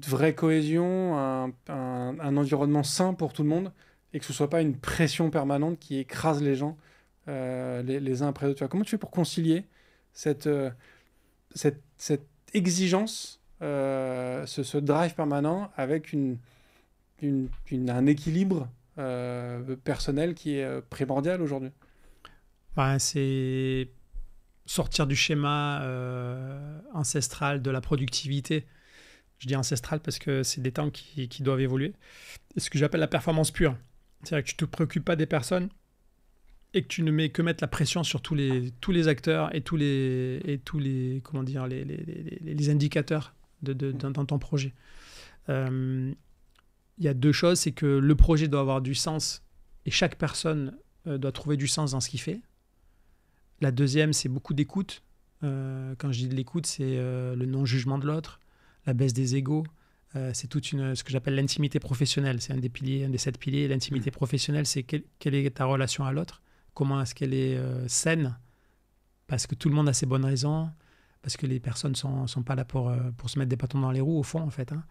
vraie cohésion, un environnement sain pour tout le monde, et que ce ne soit pas une pression permanente qui écrase les gens les uns après les autres. Comment tu fais pour concilier cette exigence, ce drive permanent avec un équilibre personnel qui est primordial aujourd'hui? C'est sortir du schéma ancestral de la productivité. Je dis ancestral parce que c'est des temps qui doivent évoluer. Et ce que j'appelle la performance pure. C'est-à-dire que tu ne te préoccupes pas des personnes et que tu ne mets que mettre la pression sur tous les acteurs et tous les comment dire, les indicateurs dans ton projet. Il y a deux choses, c'est que le projet doit avoir du sens et chaque personne doit trouver du sens dans ce qu'il fait. La deuxième, c'est beaucoup d'écoute. Quand je dis de l'écoute, c'est le non-jugement de l'autre, la baisse des égos. C'est ce que j'appelle l'intimité professionnelle. C'est un des 7 piliers. L'intimité professionnelle, c'est quelle est ta relation à l'autre, comment est-ce qu'elle est saine, parce que tout le monde a ses bonnes raisons, parce que les personnes ne sont pas là pour se mettre des bâtons dans les roues, au fond, en fait. Hein.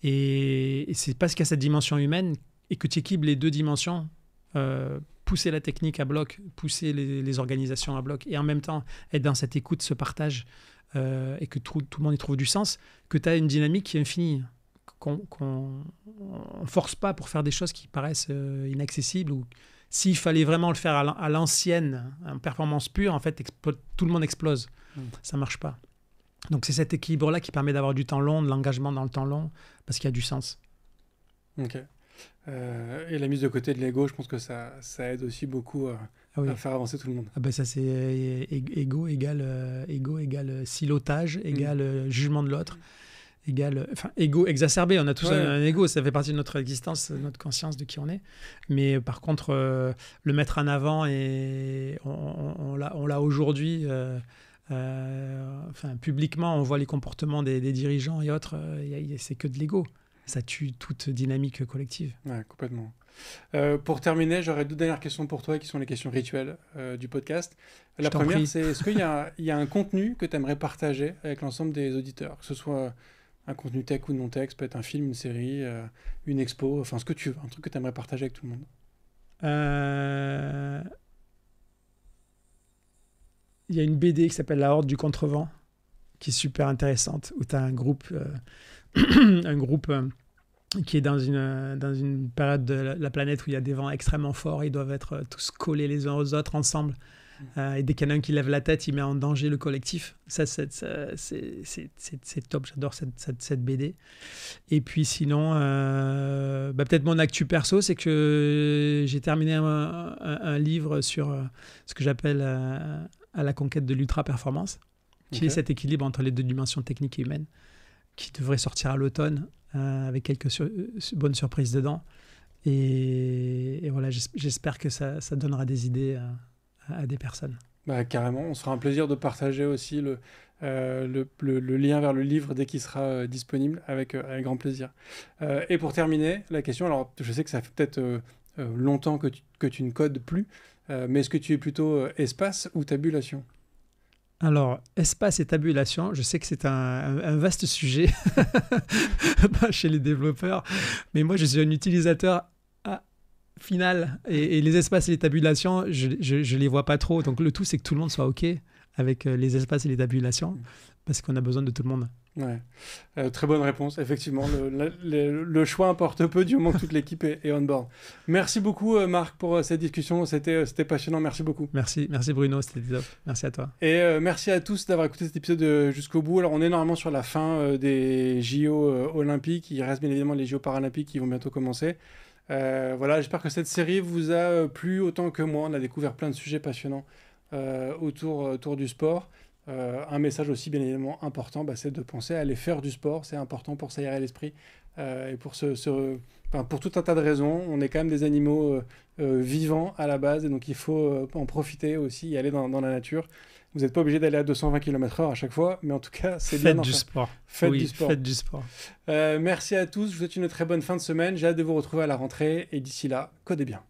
Et c'est parce qu'il y a cette dimension humaine et que tu équilibres les deux dimensions, pousser la technique à bloc, pousser les organisations à bloc, et en même temps être dans cette écoute, ce partage, et que tout le monde y trouve du sens, que tu as une dynamique qui est infinie, qu'on ne force pas pour faire des choses qui paraissent inaccessibles, ou s'il fallait vraiment le faire à l'ancienne, en performance pure, en fait, tout le monde explose. Ça ne marche pas. Donc c'est cet équilibre-là qui permet d'avoir du temps long, de l'engagement dans le temps long, parce qu'il y a du sens. Ok. Et la mise de côté de l'ego, je pense que ça aide aussi beaucoup à faire avancer tout le monde. Ah ben ça, c'est ego égale silotage, égale jugement de l'autre, égale ego exacerbé. On a tous un ego, ça fait partie de notre existence, de notre conscience de qui on est. Mais par contre, le mettre en avant, et on l'a aujourd'hui. Publiquement, on voit les comportements des dirigeants et autres. C'est que de l'ego. Ça tue toute dynamique collective. Ouais, complètement. Pour terminer, j'aurais 2 dernières questions pour toi qui sont les questions rituelles du podcast. La première, c'est est-ce qu'il y a un contenu que tu aimerais partager avec l'ensemble des auditeurs, que ce soit un contenu tech ou non tech, ça peut être un film, une série, une expo, enfin ce que tu veux, un truc que tu aimerais partager avec tout le monde. Il y a une BD qui s'appelle La Horde du Contrevent, qui est super intéressante, où tu as un groupe qui est dans une période de la planète où il y a des vents extrêmement forts, ils doivent être tous collés les uns aux autres ensemble, et dès qu'il y en a un qui lève la tête, il met en danger le collectif. Ça, c'est top, j'adore cette BD. Et puis sinon, peut-être mon actu perso, c'est que j'ai terminé un livre sur ce que j'appelle à la conquête de l'ultra-performance, qui est cet équilibre entre les deux dimensions techniques et humaines, qui devrait sortir à l'automne, avec quelques bonnes surprises dedans. Et voilà, j'espère que ça donnera des idées à des personnes. Carrément, on sera un plaisir de partager aussi le lien vers le livre dès qu'il sera disponible, avec grand plaisir. Et pour terminer, la question, alors je sais que ça fait peut-être longtemps que tu ne codes plus, mais est-ce que tu es plutôt espace ou tabulation ? Alors, espace et tabulation, je sais que c'est un vaste sujet chez les développeurs, mais moi je suis un utilisateur final. Et les espaces et les tabulations, je les vois pas trop. Donc le tout, c'est que tout le monde soit OK avec les espaces et les tabulations, parce qu'on a besoin de tout le monde. Ouais. Très bonne réponse. Effectivement, le choix importe peu du moment que toute l'équipe est on board. Merci beaucoup, Marc, pour cette discussion. C'était passionnant. Merci beaucoup. Merci Bruno. C'était top. Merci à toi. Et merci à tous d'avoir écouté cet épisode jusqu'au bout. Alors, on est normalement sur la fin des JO olympiques. Il reste bien évidemment les JO paralympiques qui vont bientôt commencer. Voilà, j'espère que cette série vous a plu autant que moi. On a découvert plein de sujets passionnants autour du sport. Un message aussi bien évidemment important, c'est de penser à aller faire du sport. C'est important pour s'aérer l'esprit et pour pour tout un tas de raisons. On est quand même des animaux vivants à la base, et donc il faut en profiter aussi et aller dans la nature. Vous n'êtes pas obligé d'aller à 220 km/h à chaque fois, mais en tout cas c'est bien. Faites du sport. Faites du sport. Merci à tous, je vous souhaite une très bonne fin de semaine. J'ai hâte de vous retrouver à la rentrée, et d'ici là, codez bien.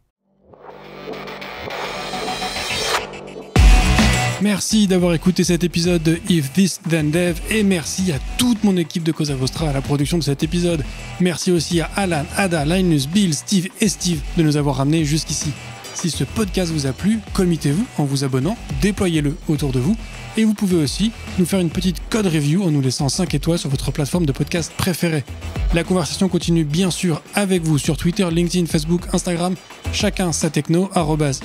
Merci d'avoir écouté cet épisode de If This Then Dev, et merci à toute mon équipe de Cosa Vostra à la production de cet épisode. Merci aussi à Alan, Ada, Linus, Bill, Steve et Steve de nous avoir ramenés jusqu'ici. Si ce podcast vous a plu, committez-vous en vous abonnant, déployez-le autour de vous, et vous pouvez aussi nous faire une petite code review en nous laissant 5 étoiles sur votre plateforme de podcast préférée. La conversation continue bien sûr avec vous sur Twitter, LinkedIn, Facebook, Instagram, chacun sa techno,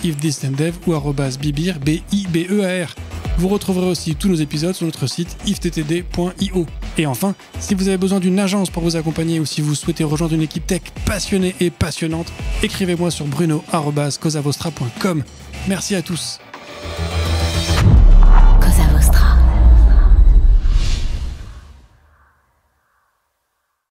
@ifthisdendev ou @bibir, B-I-B-E-A-R. Vous retrouverez aussi tous nos épisodes sur notre site ifttd.io. Et enfin, si vous avez besoin d'une agence pour vous accompagner, ou si vous souhaitez rejoindre une équipe tech passionnée et passionnante, écrivez-moi sur bruno@cosavostra.com. Merci à tous.